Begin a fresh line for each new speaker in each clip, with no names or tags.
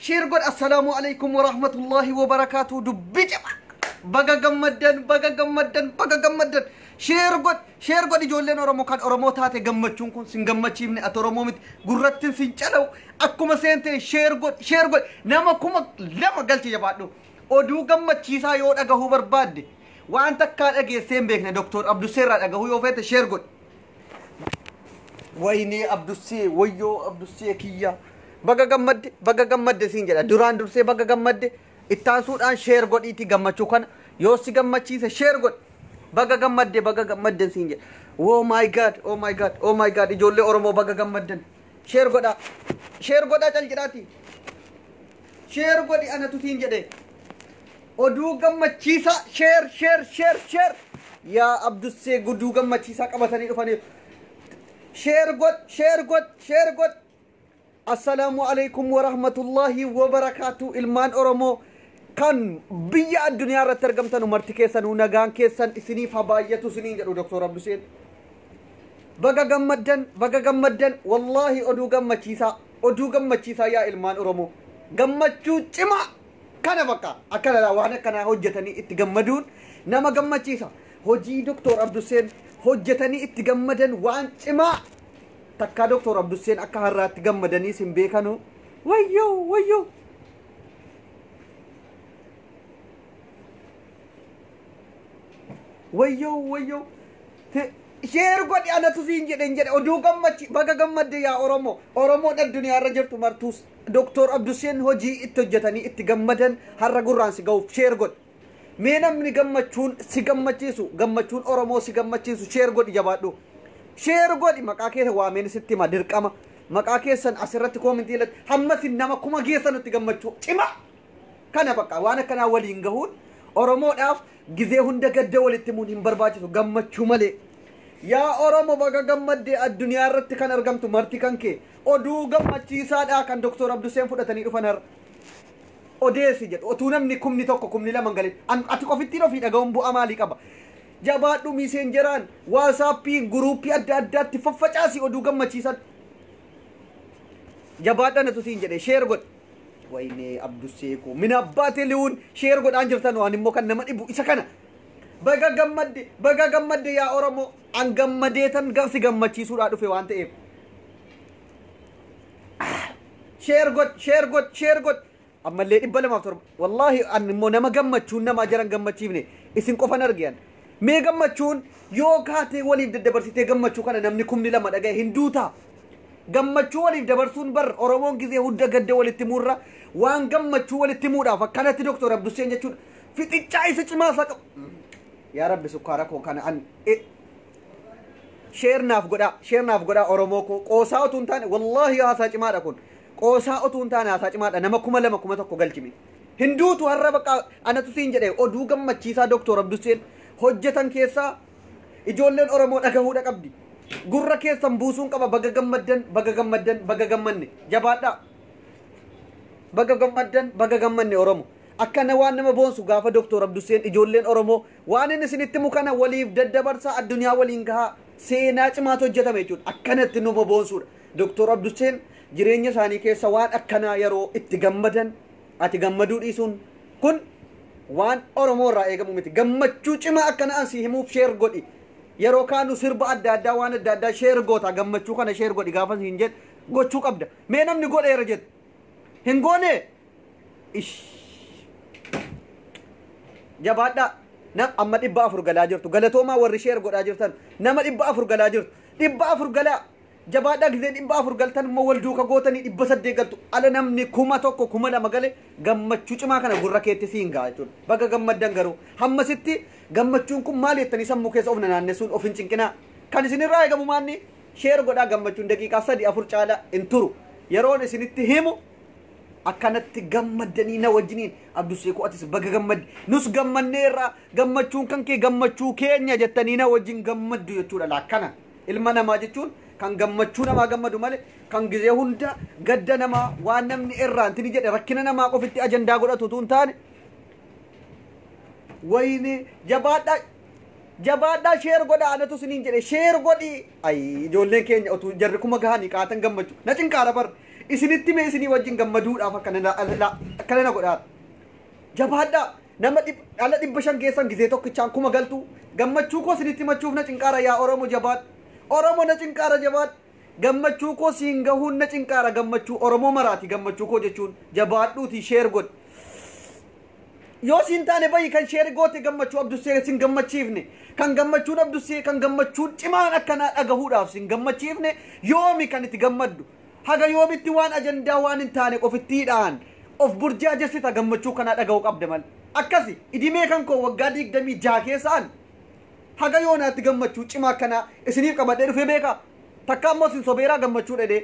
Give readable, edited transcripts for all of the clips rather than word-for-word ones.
شير قد السلام عليكم ورحمة الله وبركاته دبجة بقى جمدن شير قد يجولين أرمو كان أرمو تاتي جمدشون كون سنجمدشي من أترمو مت قررتين سنجلو أكما سنتي شير قد نما كما لما قلت يا بعدو أدو جمدشي سايود أجهو برباد وأنت كان أجي سين بيكنا دكتور عبد السير أجهو يوفيت شير قد ويني عبد السير ويو عبد السير كيا بقى جمد سنجلا دوران درسي بقى جمد التانسود أن شير قد إتي جمدشو كان يوسي جمدشي شير قد بقى جمد سنجلا oh my god ijoollee oromoo baga gammaddan share godha cal jedhaati share godhi anatu siin jedhe oduu gammachiisa share yaa abdussee guduu gammachiisa qabatanii dhufanii share god assalaamu alaykum wa rahmatullahi wa barakaatu ilmaan oromoo kan biyya addunyaa irratti argamtan umarti keessan nagaan keessan isiniif habaayatu isiniin jedhu doktor abduseen baga gammaddan wallahi oduu gammachiisa yaa ilmaan oromoo gammachuu cima kana bakka akkana waan akkana hojjetanii itti gammaduun nama gammachiisa hojii doktor abduseen hojjetanii itti gammadan waan cima takka doktor abduseen akka harraatti gammadanii sin beekanu wayyo share godhi anatu siin jedhen jedhe oduu baga gammadde yaa oromoo dha duniyaa irra jirtu martuus doktor abduseen hojii itti hojjetanii itti gammadan har'a gurraan si ga'uuf share godhi mee namni gammachuun si gammachiisu gammachuun oromoo si gammachiisu share godhi jabaadhu share godhi maqaa keessa waameen sitti hima dirqama maqaa keessan asirratti koomentii irratti hammasin nama kuma geessanutti gammachuu cima kana bakka waan akkanaa waliin gahuun oromoodhaaf gizee hunda gadda walitti muun hin barbaachisu gammachuu malee yaa oromoo baga gammadde addunyaa irratti kan argamtu marti kan kee oduu gammachiisaadha kan doktor abduseen fudhatanii dhufan har'a odeessi jedhu otuu namni kumni tokko kumni lama galin ati qofittiin ofii dhaga'uun bu'aa maalii qaba jabaadhu miiseenjeraan waasaappiin guruuppii adda addaatti faffacaasi oduu gammachiisan jabaadhanatu siin jedhe sheer godhe wayne abduseeko min abbaate liwun sheer godhaan jirtan waan immoo kan nama dhibu isa kana baga gammadde yaa oromoo an gammadeetan si gammachiisuudhaa dhufe waan ta'eef sheer god ammallee 207 wallahi an immoo nama gammachuun nama jaran gammachiifne isin qofan argiyan mee gammachuun yoo kaatee waliif daddabarsitee gammachuu kana namni kumni lama dhagaye hinduuta gammachuu waliif dabarsuun bar oromoon gizee hunda gadda walitti muurra waan gammachuu walitti muudhaaf akkanatti doktor abduseen jechuudha fixichaa isa cimaa isa qabu yaa rabbi sukkaara koo kana an sheernaaf godha oromoo koo qoosaa utuu hin taane wallahi haasaa cimaadha kun qoosaa utuu hin taane haasaa cimaadha nama 2,100 galchime hinduutu har'a bakka anatu siin jedhe oduu gammachiisaa doktor abduseen hojjetan keessaa ijoolleen oromoo dhagahuudha qabdi gurra keessan buusuun qaba baga gammanne jabaadha baga gammanne oromoo akkana waan nama boonsu gaafa doktor abduseen ijoolleen oromoo waan inni isinitti mukana waliif daddabarsaa addunyaa waliin gahaa seenaa cimaatu hojjetame jechuudha akkanatti nama boonsuudha doktor abduseen jireenya isaanii keessa waan akkanaa yeroo itti gammadan ati gammaduu dhiisuun kun waan oromoo irraa eegamu miti gammachuu cimaa akkana ansi himuuf sheer godhi yeroo kaanu sirba adda addaa waan adda addaa sheer goota gammachuu kana sheer godhi gaafa hin jedh gochuu qabda mee namni godheera jedhu hin goone ish jabaadha nam amma 400 galaa jirtu galatoomaa warri sheer godhaa jirtan nama 400 galaa jirtu 400 galaa jabaadha gizeen 400 galtan immoo wal duuka gootanii 800 galtu ala namni 1,000 2,000 gale gammachuu cimaa kana gurra keetti siin gaa jechuudha baga gammaddan garuu hammasitti gammachuun kun maal jettanii sammuu keessa of naannessuun of hin cinqinaa kan isinirraa eegamu maanni sheer godhaa gammachuun daqiiqaa 3-4 caala hin turu yeroon isinitti himu akkanatti gammaddanii na wajjiniin abduseeko atis baga gammaddi nus gammanneerra gammachuun kan kee gammachuu keenya jettanii na wajjin gammaddu jechuudha laakkana ilma namaa jechuun kan gammachuu namaa gammadu malee kan gizee hunda gadda namaa waan namni irraantini jedhe rakkina namaa qofitti ajandaa godhatu utuu hin taane wayne jabaadhaa sheer godha anatu isiniin jedhe sheer godhi ay ijoolleen keenya utuu jarri kuma gahanii qaatan gammachuu na cinqaara bar isinitti mee isinii wajjin gammaduudhaaf akkana na godhaa jabaadhaa nama ala 500 geessan gizee tokkichaan kuma galtu gammachuu koo isinitti machuuf na cinqaara yaa Oromoo jabaad Oromoo na cinqaara jabaad gammachuu koo siin gahuun na cinqaara gammachuu Oromoo maraati gammachuu koo jechuun jabaadhuuti sheer god yoo siin taane bayi kan sheer goote gammachuu Abdussee siin gammachiifne kan gammachuun Abdussee kan gammachuun cimaan akkanaa dhagahuudhaaf siin gammachiifne yoomi kan itti gammaddu haga yoomitti waan ajandaa waan hin taane qofittiidhaan of burjaa jessita gammachuu kana dhagahuu qabde mal akkasi idimee kan koo waggaa 26 keessaan haga yoonaatti gammachuu cimaa kana isiniif qabadhee dhufee beeka takka ammoo isin sobeeraa gammachuu dhedhee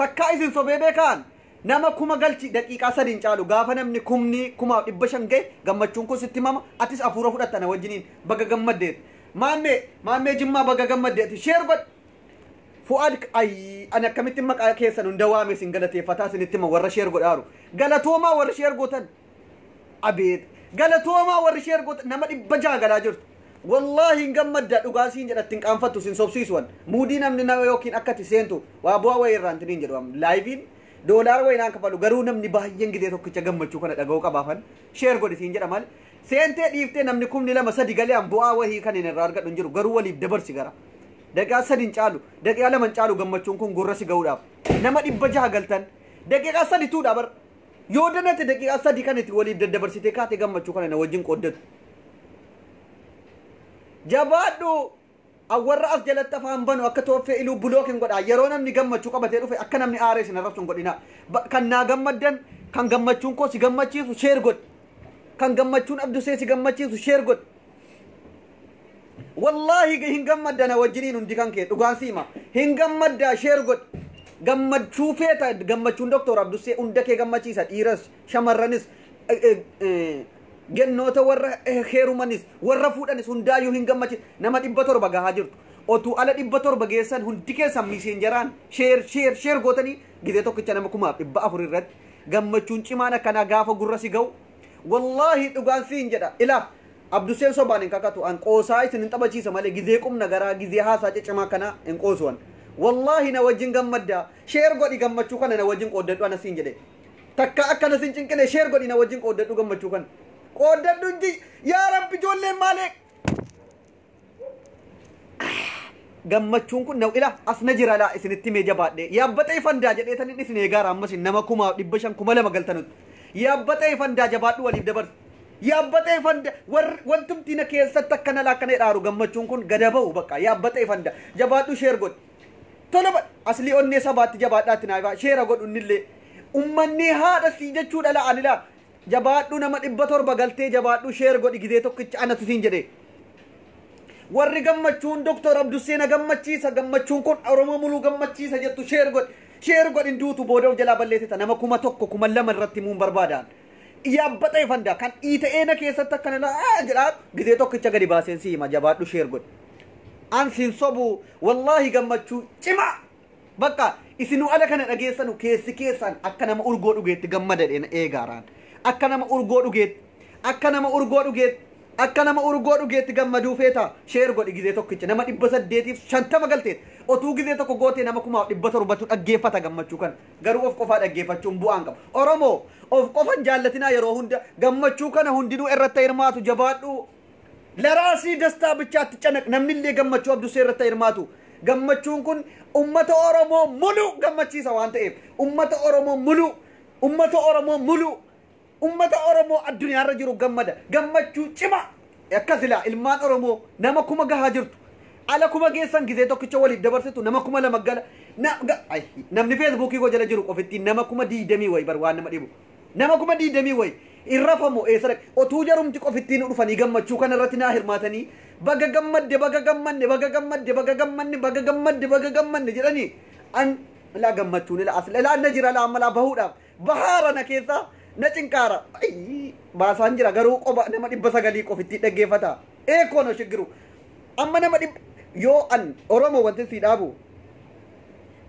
takka isin sobee beekaan nama kuma galchi daqiiqaa 3 caalu gaafa namni 1,500 gahe gammachuun kun sitti mama atis afuura fudhattana wajjiniin baga gammaddeet maammee jimmaa baga gammaddeet sheer god fu'aad ana akkamitti maqaa keessan hunda waame sin galateeffataa isinitti ma warra sheer godhaaru galatoomaa warra sheer gootan abeet galatoomaa warra sheer gootan nama 100 galaa jirtu wallahi gammadda dhugaasiin jedhattiin qaanfattu sin sobsiiswan muudii namni nama yookiin akkati seentu waa bu'aa wayii irraan tiniin jedhu laayiviin doolaara wayinaan kafalu garuu namni baay'een gidee tokkicha gammachuu kana dhaga'uu qabaafan sheer godhitiin jedha mal seentee dhiiftee namni 2 galee an bu'aa wahii kan hin irraa argadhu hin jiru garuu waliif dabarsi gara daqiiqaa 3 caalu daqiiqaa 2 caalu gammachuun kun gurra si ga'uudhaaf nama 600 galtan daqiiqaa 3 tuudha bar yoo danate daqiiqaa 3 kan itti waliif daddabarsitee kaate gammachuu kana na wajjin qooddatu jabaadhu awwarra as jalatti afaan banu akka tooffee iluu bulookin godha yeroo namni gammachuu qabatee dhufe akka namni aaree sin arrabsuun godhina kan naa gammaddan kan gammachuun koo si gammachiisu sheer god kan gammachuun Abdussee si gammachiisu sheer god wallahi hin gammaddana wajjiniin hundi kan kee dhugaan siima hin gammaddaa sheer god gammachuu feeta gammachuun Dr. Abdussee hunda kee gammachiisa dhiiras shamarranis gennoota warra heerumanis warra fuudhanis hundaayyuu hin gammachiisa nama 700 gahaa jirtu otuu ala 700 geessan hundi keessan miiseenjaraan sheer gootanii gizee tokkicha nama 400 irratti gammachuun cimaan akkanaa gaafa gurra si ga'u wallahi dhugaan siin jedha ilaaf Abdusseen sobaan hin kakatu an qoosaa isin hin taphachiisa malee gizee qumna garaa gizee haasaa ciccimaa kana hin qoosuwan wallahi na wajjin gammaddaa sheer godhi gammachuu kana na wajjin qooddadhu ana siin jedhe takka akkana sin cinqine sheer godhi na wajjin qooddadhu gammachuu kana qooddadhu inji yaa rabbi ijoolleen maalee gammachuun kun ila asna jira laa isinitti mee jabaadhe yaabbatee fandaa jedheetanii isin eegaara ammas nama 500 2,000 galtanutti yaabbatee fandaa jabaadhu waliif dabarsa yaabbatee fanda wantumti na keessatti akkana lakkana dhaaru gammachuun kun gada ba'u bakka yaabbatee fanda jabaadhu sheer godhi tola asli onnee sabaatti jabaadhaatti naa sheera godhu innillee ummanni haadha sii jechuudha la'an ilaa jabaadhu nama 700 galtee jabaadhu sheer godhi gizee tokkicha anatu siin jedhe warri gammachuun Dr. Abdussee na gammachiisa gammachuun kun Oromoo muluu gammachiisa jettu sheer godhin duutu booda of jalaa balleessita nama 1,000 2,000 irratti muun barbaadaan yaabbatee fanda kan iita'ee na keessatti akkana laa jedhaa gizee tokkicha gadi baaseen si hima jabaadhu sheer godhi an siin sobu wallahi gammachuu cimaa bakka isinuu ala kana dhageessanu keessan akka nama urgoo dhugeetti gammadadheen eegaaraan akka nama urgoo dhugeetti akka nama urgoo dhugeetti gammaduu feeta sheer godhi gizee tokkicha nama 850 galteet otuu gizee tokko gootee nama 700 dhaggeeffata gammachuu kana garuu of qofaa dhaggeeffachuun bu'aan qaba Oromoo of qofan jaallatinaa yeroo hunda gammachuu kana hundinuu irratti hirmaatu jabaadhu laraasii dastaa bichaatti canak namnillee gammachuu Abdussee irratti hirmaatu gammachuun kun ummata Oromoo mulu gammachiisa waan ta'eef ummata Oromoo mulu ummata Oromoo addunyaarra jiru gammada gammachuu cima akkasila ilmaan Oromoo nama 1,000 gahaa jirtu ala 1,000 geessan gizee tokkicha waliif dabarsitu nama 2,000 gala namni feesbuukii koo jala jiru qofittiin nama 20,000 way bar waan nama dhibu nama 20,000 way irrafamu eesara otuu jarumti qofittiin dhufanii gammachuu kana irratti naa hirmaatanii baga gammadde jedhanii an la gammachuun ila asla la najira la amala bahuudhaaf bahaara na keessa na cinqaara baasaan jira garuu qoba nama 900 qofitti dhaggeeffata eekono shigiru amma nama yoo an Oromoo wanti si dhaabu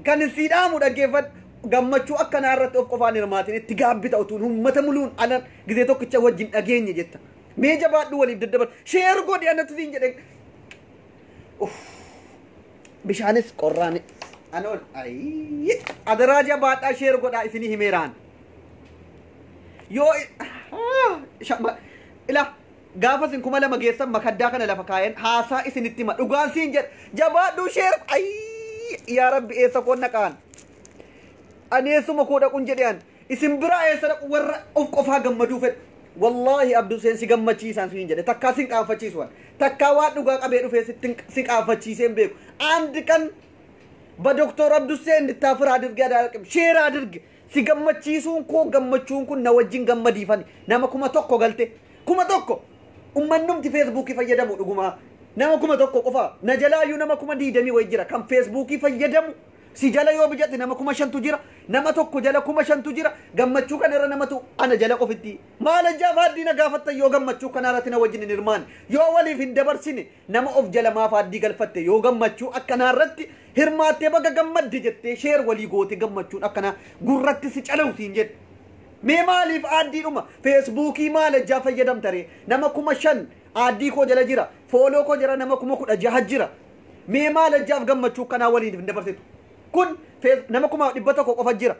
kan si dhaamu dhaggeeffat gammachuu akkana irratti of qofaan hirmaatin itti gaabbita utuun ummata muluun ala gizee tokkicha wajjin dhageenye jetta mee jabaadhu waliif daddabar sheer godhi anatu siin jedhe bishaanis qorraan أنا أي أدراجة بعد أشير قد إثني هميران يو شما إلا قافز إنكم لما جيسم مكداكنا لفكاين هاسا إثني التما وقال سينجر جبا دو شير أي يا رب إيسا كنا كان أنا سوما كودا كنجريان اسم برا إيسا ور أفقفها جمدو فت والله عبد الحسين سيجمع تشيسان سينجر تكاسين كان فتشيسوان تكاوات نوغا أبيرو في سين كان فتشيسين بيك عندكن بدكتور عبد الحسين التافر هادر جدا شير هادر سيجمع تشيسون كو جمع تشون كو نوجين جمع ديفاني نما كوما توكو غلطة كوما توكو أمانهم في فيسبوك فيدمو نقوما نما كوما توكو قفا نجلا يو نما كوما دي دمي ويجرا كم فيسبوك فيدمو si jala yoo bijatti nama kuma shantu jira nama tokko jala kuma shantu jira gammachuu kana irra namatu ana jala qofitti maal ajaafaaddi na gaafatta yoo gammachuu kana irratti na wajjin hirmaan yoo waliif hin dabarsine nama of jala maaf addii galfatte yoo gammachuu akkana irratti hirmaattee baga gammadde jettee sheer walii goote gammachuun akkana gurratti si calawtiin jedhe mee maaliif addiidhuma feesbuukii maal ajaa fayyadamtare nama kuma shan addii koo jala jira fooloo koo jira nama kuma 16 jira mee maal ajaaf gammachuu kana waliif hin dabarsitu kun nama kuma dhibbata ko qofa jira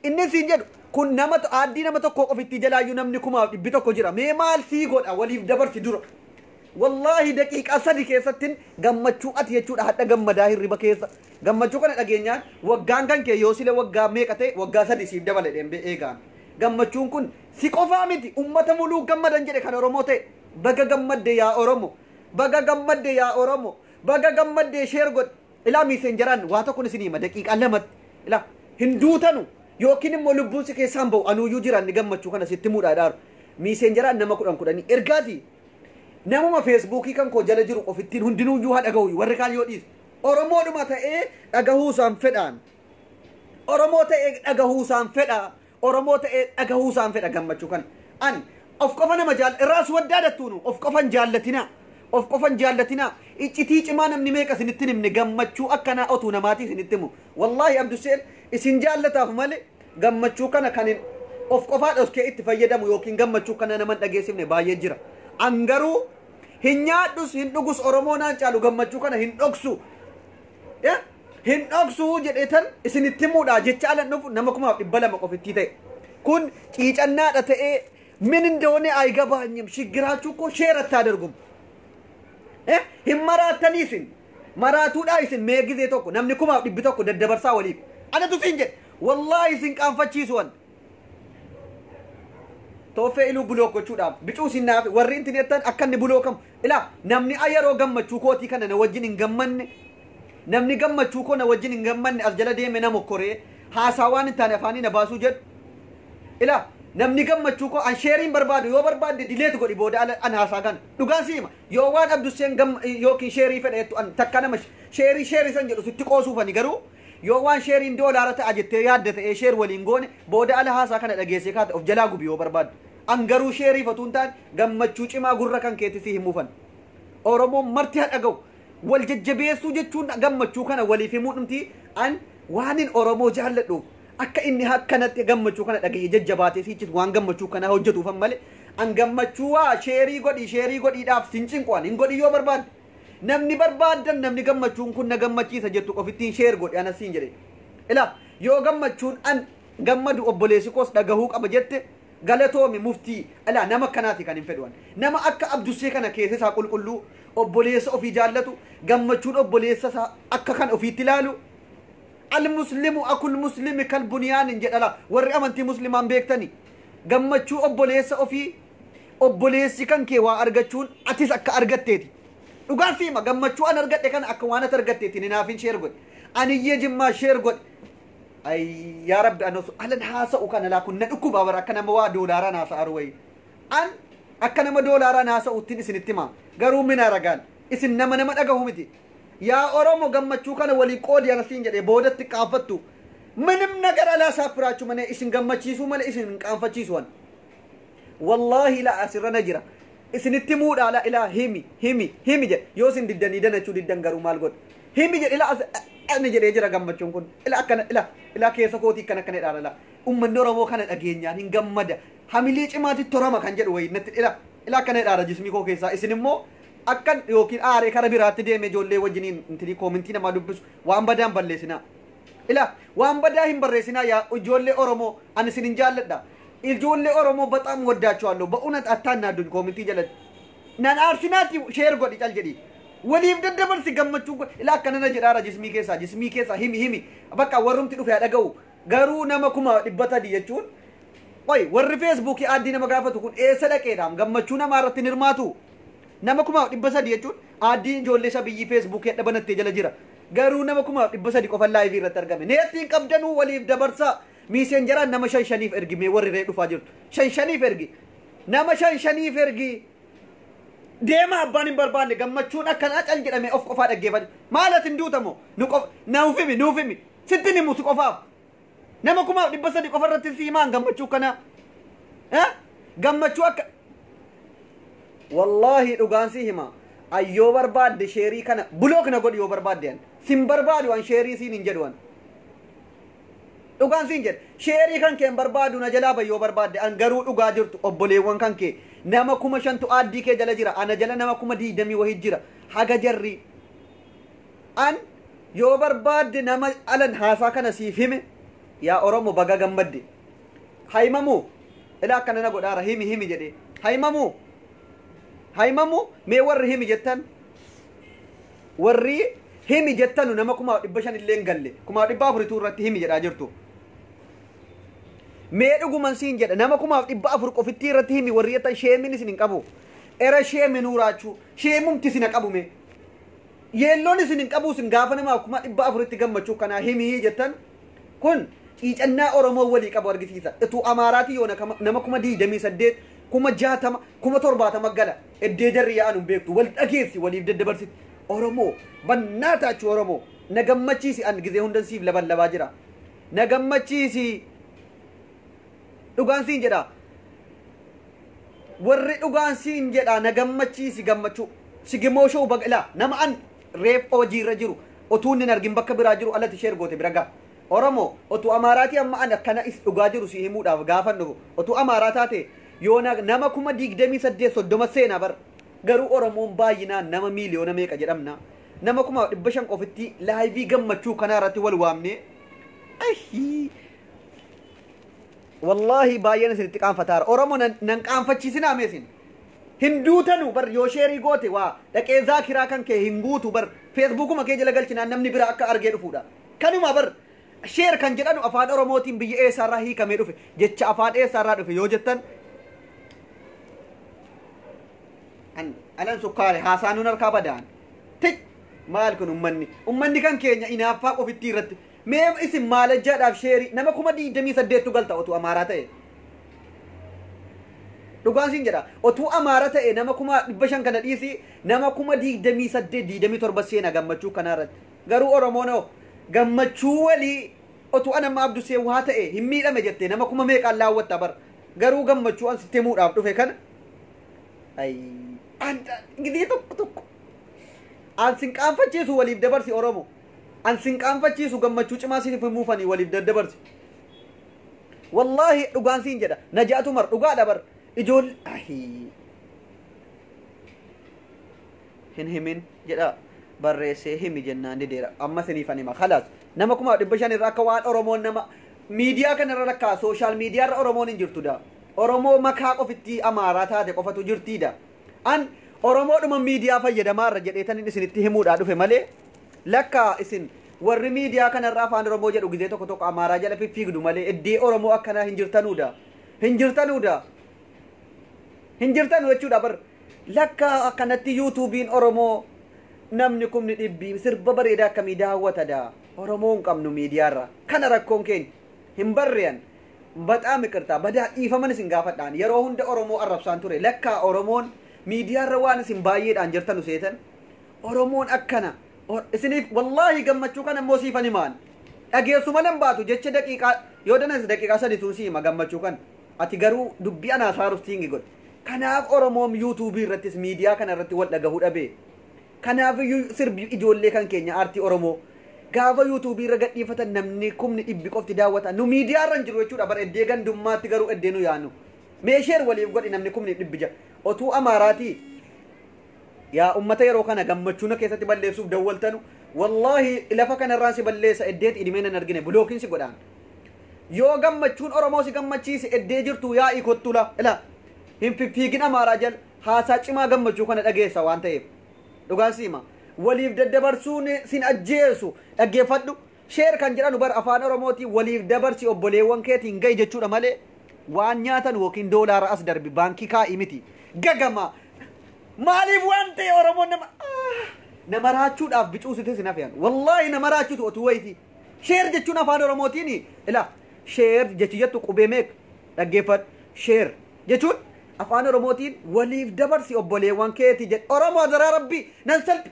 inni siin jedhu kun nama addii nama tokko qofitti jalaayyuu namni kuma dhibbata ko jira mee maal sii godha waliif dabarsi dura wallahi daqiiqa sadi keessatti gammachuu ati jechuudha hadda gammadaa hirriba keessa gammachuu kana dhageenyaan waggaan kan kee yoo sile waggaa meeqa ta'e waggaa sadi siif dabale dhembe eegaan gammachuun kun si qofaa miti ummata muluu gammadan jedhe kan oromoo ta'e baga gammadde yaa oromo baga gammadde yaa oromo baga gammadde sheer god ila misenjaran wata kun sinima daqiiqa lamat ila hinduutanu yookiin immoo lubbuun si keessaan ba'u anuuyyuu jiran ni gammachuu kana sitti muudhaadhaaru misenjaran nama kudhanii ergaati namuma feesbuukii kan koo jala jiru qofittiin hundinuuyyuu haa dhagahu warri kaan yoo dhiis oromoodhuma ta'ee dhagahuusaan fedhaan oromoo ta'ee dhagahuusaan fedha oromoo ta'ee dhagahuusaan fedha gammachuu kana an of qofa nama irraas waddaadhattuunu of qofan jaallatina of qofan jaallatina iccitii cimaa namni meeqa sinittin himne gammachuu akkanaa otuu namaatii sinitti himu wallaahi abduseen isin jaallataaf malee gammachuu kana kan of qofaa dhoskee itti fayyadamu yookiin gammachuu kana naman dhageessifne baay'ee jira angaruu hin nyaadhus hin dhugus oromoo naan caalu gammachuu kana hin dhoksu hin dhoksu jedheetan isinitti himuudha jecha alan dhufu nama 200 qofittii ta'e kun ciicannaadha ta'ee min indoone aygabaanyim shiggiraachuu koo sheerattaa dargum hin maraataniisin maraatuudhaa isin meegizee tokko namni 100 daddabarsaa waliif anatu siin jedhe wallaahi isin qaanfachiisuwan toofee iluu buloo gochuudhaaf bicuu sinnaaf warri intineettan akka inni buloo kam ila namni ayaroo gammachuu kootii kana na wajjin hin gammanne namni gammachuu koo na wajjin hin gammanne as jala deeme nama koree haasawaan hin taane afaanii na baasuu jedhu ila namni gammachuu koo an sheeriin barbaadu yoo barbaadde dileet godhi booda an haasaa gan dhugaan siima yoo waan abduseen yookiin sheerii fedheettu an takka nama sheerii san jedhu sitti qoosuufani garuu yoo waan sheeriin doolaara ta'a jettee yaadda ta'ee sheer waliin goone booda ala haasaa kana dhageessee kaata of jalaa gubi yoo barbaaddu an garuu sheerii fatuun taan gammachuu cimaa gurra kan keetti si himuufan oromoon marti haa dhaga'u wal jajjabeessuu jechuun gammachuu kana waliif himuu dhumti an waanin oromoo jaalladhu akka inni hakkanatti gammachuu kana dhaga'ee jajjabaatee sichis waan gammachuu kana hojjetuufan malee an gammachuu waa sheerii godhiidhaaf sincinqoan hin godhi yoo barbaadde namni barbaadan namni gammachuun kun na gammachiisa jettu qofittiin sheer godhe anas siin jedhe ila yoo gammachuun an gammadu obboleessi koos dhagahuu qaba jette galatoomi muftii ila nama kanaati kan hin fedhuwan nama akka abdusee kana keessa isaa qulqulluu obboleessa ofii jaallatu gammachuun obboleessa isaa akka kan ofiitti ilaalu المسلم أكو المسلم كالبنيان جدلا وري أمانتي مسلمان بيكتني جمّتشو أبوليس كان كيوا أرجتشون أتيس أك أرجتتي وقال فيما جمّتشو أنا أرجت كان أكوانا ترجتتي نافين شيرغد أنا يجي ما شيرغد أي يا رب أنا على الحاسة وكان لا كنا نكوب أورا كنا موا دولارا ناس أروي أن أكنا ما دولارا ناس أوتيني سنتما قالوا من أرجال إسن نما أجاهمتي yaa oromo gammachuu kana walii qoodi ana siin jedhe boodatti qaanfattu ምንም ነገር አላሳፍራችሁ ማነ እሺን ገመቺሱ ማለ እሺን ቃንፈቺሱን والله لا اسر نجرا اسن تمود على الى هيمي ج يوسن ددن يدنچو ددن غرو مالغود هيمي ج الى ان ج يجرا ገመቹን ኩን الى كن الى كيسكوتي كن كن دارلا ኡመንዶሮሞ ከነ ደገኛን እንገመደ ሐሚሊ ጭማቲ ቶራማ ከንጀድ ወይ ነት الى كن دار جسمي كو كيسا اسنሞ أكن يوكين آري كربيرات دي مجولة وجنين انتري كومنتي نما دبس وان بدان بلسنا ila waan badaa hin barreessinaa yaa ijoollee oromoo ani isin jaalladha ijoollee oromoo በጣም ወዳቸዋለሁ በእውነት አታናዱኝ ኮሚቴ ጀለት nan arsinaati share godhi cal jedhi waliif daddabarsi gammachuu ila akkanana jedhaara jismii keessa himi bakka warrumti dhufe dhaga'u garuu nama kuma dhibbata di jechuun qoy warri facebook addii nama gaafatu kun eessa dhaqeedhaam gammachuu nama irratti hirmaatu nama kuma dhibbata di jechuun addii ijoollee sabiyyi facebook hedha banattee jala jira garuu nama kuma dhibbata di qofa live irratti argame neetiin qabdanuu waliif dabarsa messengeraan nama shaniif ergi mee warri ree dhufaa jirtu shaniif ergi nama shaniif ergi deema abbaan hin barbaanne gammachuun akkanaa cal jedhame of qofaa dhaggeeffatu maalat hin duutamo nuufimi sittin himu si qofaaf nama kuma dhibba 3 qofa irratti si himaan gammachuu kana gammachuu akka wallahi dhugaan si hima ayyoo barbaadde sheerii kana bulook na godhi yoo barbaadde an sin barbaadu an sheerii siin hin jedhu an dhugaan siin jedhe sheerii kan kee barbaadu na jalaa bayyoo barbaadde an garuu dhugaa jirtu obboleewwan kan kee nama kuma 5 addii kee jala jira ana jala nama kuma 20 wahii jira haga jarri an yoo barbaadde nama alan haasaa kana siif hime yaa oromo baga gammadde haymamu ila akkana na godhaara himi jedhe haymamu mee warri himi jettan warri himi jettanu nama kuma 500 illee galle kuma 400 irratti himi jedhaa jirtu mee dhuguman siin jedha nama kuma 400 qofitti irratti himi warri yetta sheemin isin qabu era sheemin uraachu sheemumti isin qabu me yeelloon isin qabu isin gaafa nama kuma 400 itti gammachuu kana himi jettan kun ciicannaa oromoo walii qabu argisiisa itu amaaraati yoo nama kuma 28 kuma 60 kuma 70 gala eddee jarri yaa'an beektu wal dhageessi waliif daddabarsi oromoo bannaataachu oromoo na gammachiisi an gizee hundan siif labaa jira na gammachiisi dhugaan siin jedha warri dhugaan siin jedha na gammachiisi gammachuu sigimooshoo bagala nama an reef hojiirra jiru otuu inni argin bakka biraa jiru alatti sheer goote biraga oromoo otuu amaaraati amma an akkana is dhugaa jiru si himuudhaaf gaafan dhufu otuu amaaraa taate yoo nama kuma 28 30 seenaa bar garuu oromoon baay'inaan nama miiliyoona meeqa jedhamna nama kuma 500 qofitti laayivii gammachuu kana irratti wal waamne wallahi baay'ina isin itti qaanfataara oromoo nan qaanfachiisinaa meesin hin duutanu bar yoo sheerii goote waa dhaqee zaakiraa kan kee hin guutu bar feesbuukuma kee jala galchinaan namni bira akka argee dhufuudha kanuma bar sheer kan jedhanu afaan oromootiin biyya eessaarraa hiikamee dhufe jecha afaan eessaarraa dhufe yoo jettan alan sukkaare haasaanuun harkaa badaan tik maal kun ummanni kan keenya inaaffaa qofitti irratti mee isin maalajjaadhaaf sheerii nama kuma 28 galta otuu amaaraa ta'e dhugaan siin jedha otuu amaaraa ta'e nama kuma 500 kana dhiisi nama kuma 28 27 seena gammachuu kana irratti garuu oromoon gammachuu walii otuu anamma abdu seewwaa ta'e hin miidhame jettee nama kuma meeqaan laawwatta bar garuu gammachuu an sitti himuudhaaf dhufe kana ay anta gidii tokko an sin qaanfachiisu waliif dabarsi oromoo an sin qaanfachiisu gammachuu cimaa siif himuufanii waliif daddabarsi wallahi dhugaan siin jedha najaatu mar dhugaa dabar ijool hin himin jedha barreessee himi jennaan dideera amma siniifan hima khalaas nama kuma 500 irraa akka waan oromoon nama miidiyaa kanarra rakkaa sooshaal miidiyaa irra oromoon hin jirtudha oromoo makaa qofitti amaaraa taate qofatu jirtiidha an oromoodhuma miidiyaa fayyadamaarra jedheetanin isinitti himuudhaa dhufe malee lakka isin warri miidiyaa kanarraa afaan oromoo jedhu gizee tokko amaaraa jala fiffiigdu malee iddee oromoo akkanaa hin jirtanu jechuudha bar lakka akkanatti yuutuubiin oromoo namni kumni dhibbii sirba bareedaa akkamii daawwatadha oromoon qabnu miidiyaarra kana rakkoon keenya hin barrean በጣም ይቅርታ በዳ ኢፈመን ሲንጋፈዳን የሮ ሁንደ ኦሮሞ አረብሳን ቱሬ ለካ ኦሮሞን ሚዲያ ረዋን ሲንባየድ አንጀርተኑ ሴተን ኦሮሞን አከና እስኒ ወላሂ ገመቹ ከነ ሞሲፈን ማን አገሱ መለም ባቱ ጀቸ ደቂቃ yodanas daqiiqa sadi tuusi magammachuu kan ati garuu dubbii ana saaruftiin god kanaaf oromoom youtube irrattis miidiyaa kana irratti wal dhagahuu dhabe kanaaf sirbi ijoollee kan keenya aartii oromoo gaafa youtube irra gadhiifatan namni kumni dhibbi qofti daawwata nu miidiyaa irra jiru jechuudha bar eddee gandummaatti garuu eddeenu yaanu meesheer waliif godhi namni kumni dhibbi ja otuu amaaraati yaa ummata yeroo kana gammachuuna keessatti balleessuuf dawwaltanu wallahi lafa kana irraan si balleessa eddeet idimeen hin argine bulookiin si godhaan yoo gammachuun oromoo si gammachiise eddee jirtu yaa'ii kottula ila hin fiigin amaaraa jal haasaa cimaa gammachuu kana dhageessa waan ta'eef dhugaan siima waliif daddabarsuun sin ajjeesu dhaggeeffadhu sheer kan jedhanu bar afaan oromootii waliif dabarsi obboleewwan keetiin gahi jechuudha malee waan nyaatan yookiin doolaara as darbi baankii kaa'ii miti gagama maaliif waan ta'e oromoon nama raachuudhaaf bicuusite sin hafean wallahi nama raachuutu otuu wayti sheer jechuun afaan oromootiin ila sheer jechi jettu qubee meeq dhaggeeffadhu sheer jechuun afaan oromootiin waliif dabarsi obboleewwan keetii jedh oromoo daraa rabbi nan salphi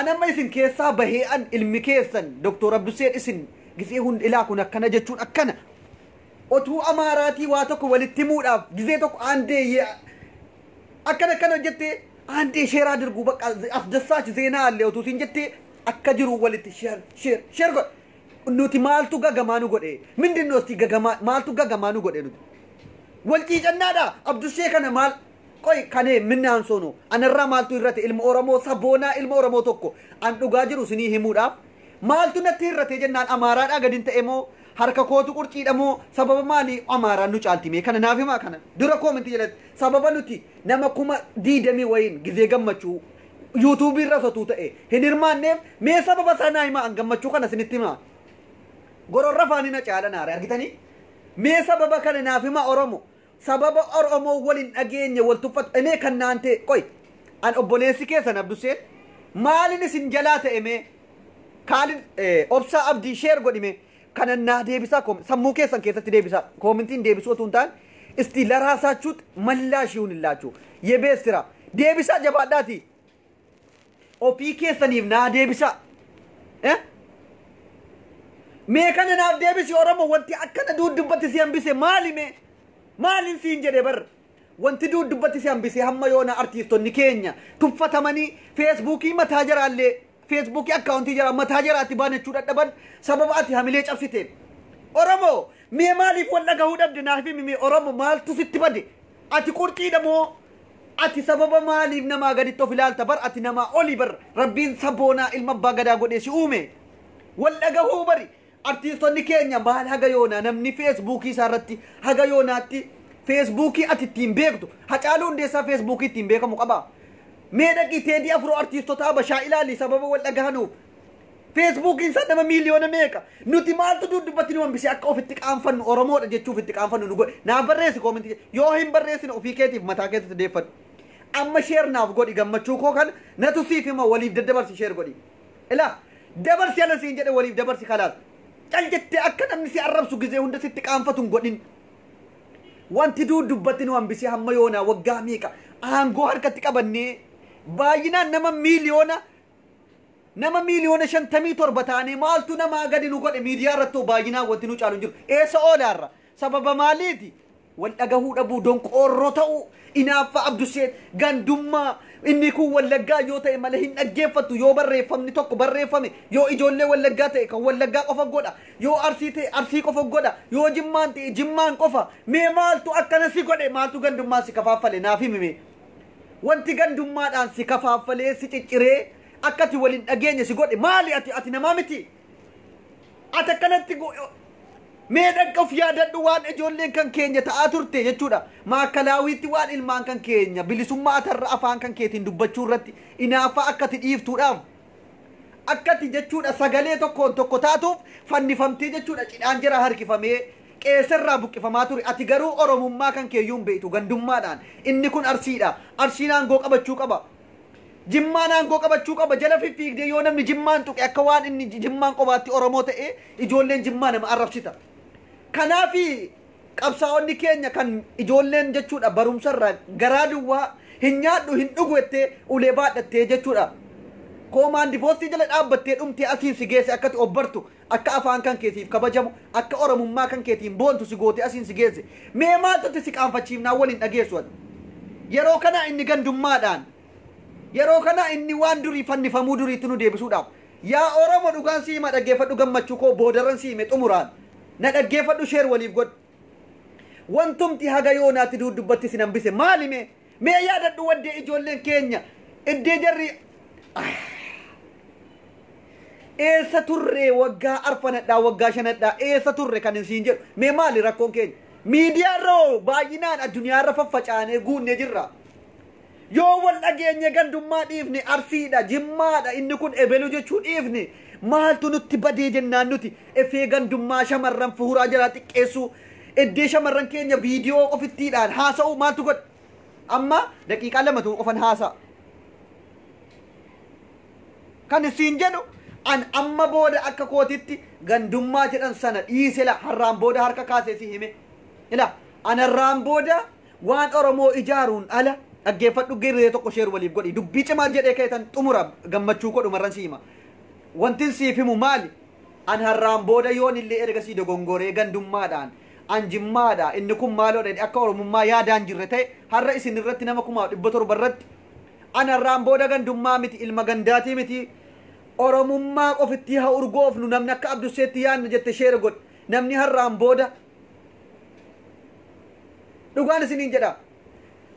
anamma isin keessaa bahee'an ilmi keessan doktor Abduseen isin gisee hund ilaa kun akkana jechuun akkana otuu amaaraatii waa tokko walitti himuudhaaf gisee tokko aandeeyye akkana jettee aandee sheeraa dirguu bakka asdassaach zeenaa allee otuu siin jettee akka jiru walitti sheer godhe nuti maaltu gagamaanu godhe mindinoosti gagamaa maaltu gagamaanu godhe nuti wal ciicannaadha Abdushee kana maal qoy kanee minnaan sono anarraa maaltu irrate ilma oromoo saboonaa ilma oromoo tokko an dhugaa jiru sinii himuudhaaf maaltu natti irrate jennaan amaaraadhaa gadin ta'e moo harka kootu qurciidha moo sababa maali amaaraan nu caaltime kana naaf himaa kana dura koominti jedhate sababa nuti nama kuma diidamii wayin gizee gammachuu yuutuubii irra sotuu ta'e hin hirmaanneef mee sababa sanaa himaa an gammachuu kana sinitti himaa gororra faanina caala naare argitanii mee sababa kana naaf himaa oromoo sababa oromoo walin dhageenye wal tuffatu ene kan naante qoy an obboleessi keessan Abduseen maalin isin jalaa ta'e mee kaalin obsaa abdii sheer godhime kana naa deebisaa sammuu keessan keessatti deebisaa koomintiin deebisuu otoo hin taane isti laraasachuut mallaashiun illaachuu yebeessira deebisaa jabaadhaati ofii keessaniif naa deebisaa mee kana naaf deebisi oromoo wanti akkana duudubbatti si hambise maali mee maalin siin jedhe bar wanti duudubbatti si hambise hamma yoona artiistonni keenya tuffatamanii feesbuukii mataa jaraallee feesbuukii akkaawuntii jara mataa jaraatti baan jechuu dadhaban sababa ati hamilee cabsite oromoo mee maaliif wal dhagahuu dhabde naaf himi oromoo maaltu sitti bade ati qurxiidha moo ati sababa maaliif namaa gaditti of ilaalta bar ati namaa oli bar rabbiin saboonaa ilma abbaa gadaa godhee si uume wal dhagahuu bari artiistonni keenya maal haga yoonaa namni feesbuukii isaarratti haga yoonaatti feesbuukii ati ittiin beektu Hacaaluu Hundeessaa feesbuukii ittiin beekamu qaba mee dhaqii teedii afuroo artiistota habashaa ilaali sababa wal dhagahanuuf feesbuukiin isaa nama miiliyoona meeqa nuti maaltu duudubbatti nu hambise akka ofitti qaanfannu oromoodha jechuuf itti qaanfannu nu godhe naaf barreessi koomintii yoo hin barreessine ofii keetiif mataa keessatti deeffadhu amma sheer naaf godhi gammachuu koo kana natu siif hima waliif daddabarsi sheer godhi ilaa dabarsi ala siin jedhe waliif dabarsi kalaas cal jettee akka namni si arrabsu gisee hunda sitti qaanfatu hin godhin wanti duudubbatti nu hambise hamma yoonaa waggaa meeqa aangoo harkatti qabannee baay'inaan nama miiliyoona 57 taane maaltu nama gadi nu godhe miidiyaa irratti baay'inaan wanti nu caalu jiru eessa oolaarra sababa maaliiti wal dhagahuu dhabuu donqoorroo ta'uu inaaffa Abduseen gandummaa inni kun wallaggaa yoo ta'e malee hin dhaggeeffattu yoo barreeffamni tokko barreeffame yoo ijoollee wallaggaa ta'e kan wallaggaa qofa godha yoo arsii ta'e arsii qofa godha yoo jimmaan ta'e jimmaan qofa mee maaltu akkana si godhe maaltu gandummaa si kafaaffale naaf himi wanti gandummaadhaan si kafaaffalee si cicciree akkati walin dhageenya si godhe maali ati namaa miti ati akkanatti mee dhaqqaf yaadadhu waan ijoolleen kan keenya ta'aa turte jechuudha maakalaawiitti waan ilmaan kan keenya bilisummaa atarra afaan kan keetiin dubbachuu irratti inaafa akkati dhiiftuudhaaf akkati jechuudha sagalee tokko taatuuf fannifamtee jechuudha cidhaan jira harkifamee qeesarraa buqqifamaa ture ati garuu oromummaa kan keeyyuun beektu gandummaadhaan inni kun arsiidha arsiin aangoo qabachuu qaba jimmaan aangoo qabachuu qaba jala fiffiigdee yoo namni jimmaan tuqe akka waan inni jimmaan qobaatti oromoo ta'e ijoolleen jimmaa nama arrabsita kanaafi qabsaa'onni keenya kan ijoolleen jechuudha barumsarraa garaa duwwaa hin nyaadhu hin dhugu jettee ulee baadhattee jechuudha koomaandi poostii jala dhaabbattee dhumtee asiin si geesse akkati obbartu akka afaan kan keetiif kabajamu akka oromummaa kan keetiin boontu si goote asiin si geesse mee maaltu si qaanfachiifnaa waliin dhageessu yeroo kana inni gandummaadhaan yeroo kana inni waan durii fannifamuu duriitti nu deebisuudhaaf yaa oromo dhugaan si hima dhaggeeffadhu gammachuu koo boodarran si hime xumuraan na dhaggeeffadhu sheer waliif godhu wantumti haga yoonaatti duudubbatti sin hambise maali mee yaadadhu waddee ijoolleen keenya iddee jarri eessa turre waggaa arfanadhaa waggaa shanadhaa eessa turre kan isin jedhu mee maali rakkoon keenya miidiyaarroo baay'inaan addunyaarra faffacaanee guunne jirra yoo wal dhageenye gandummaa dhiifne arsiidha jimmaadha inni kun ebelu jechuu dhiifne maaltu nutti badee jennaan nuti efee gandummaa shamarran fuuraa jalaa xiqqeessuu eddee shamarran keenya viidiyoo ofittiidhaan haasa'u maaltu godha amma daqiiqaa lamatu qofan haasa'a kan isin jedhu an amma booda akka kootitti gandummaa jedhan sana dhiisela harraan booda harka kaasee si hime ila anarraan booda waan oromoo ijaaruun ala dhaggeeffadhu geerree tokko sheer waliif godhi dubbii cimaa jedhee keetan xumura gammachuu godhu marran siima wantin siif himu maali an harraan booda yoon illee ergasii dogongoree gandummaadhaan an jimmaadha inni kun maaloodha akka oromummaa yaadaan jirre ta'e har'a isin irratti nama 1700 irratti an harraan booda gandummaa miti ilma gandaatii miti oromummaa qofitti haa urgoofnu namni akka abduseetti yaadna jette sheer godh namni harraan booda dhugaan isiniin jedha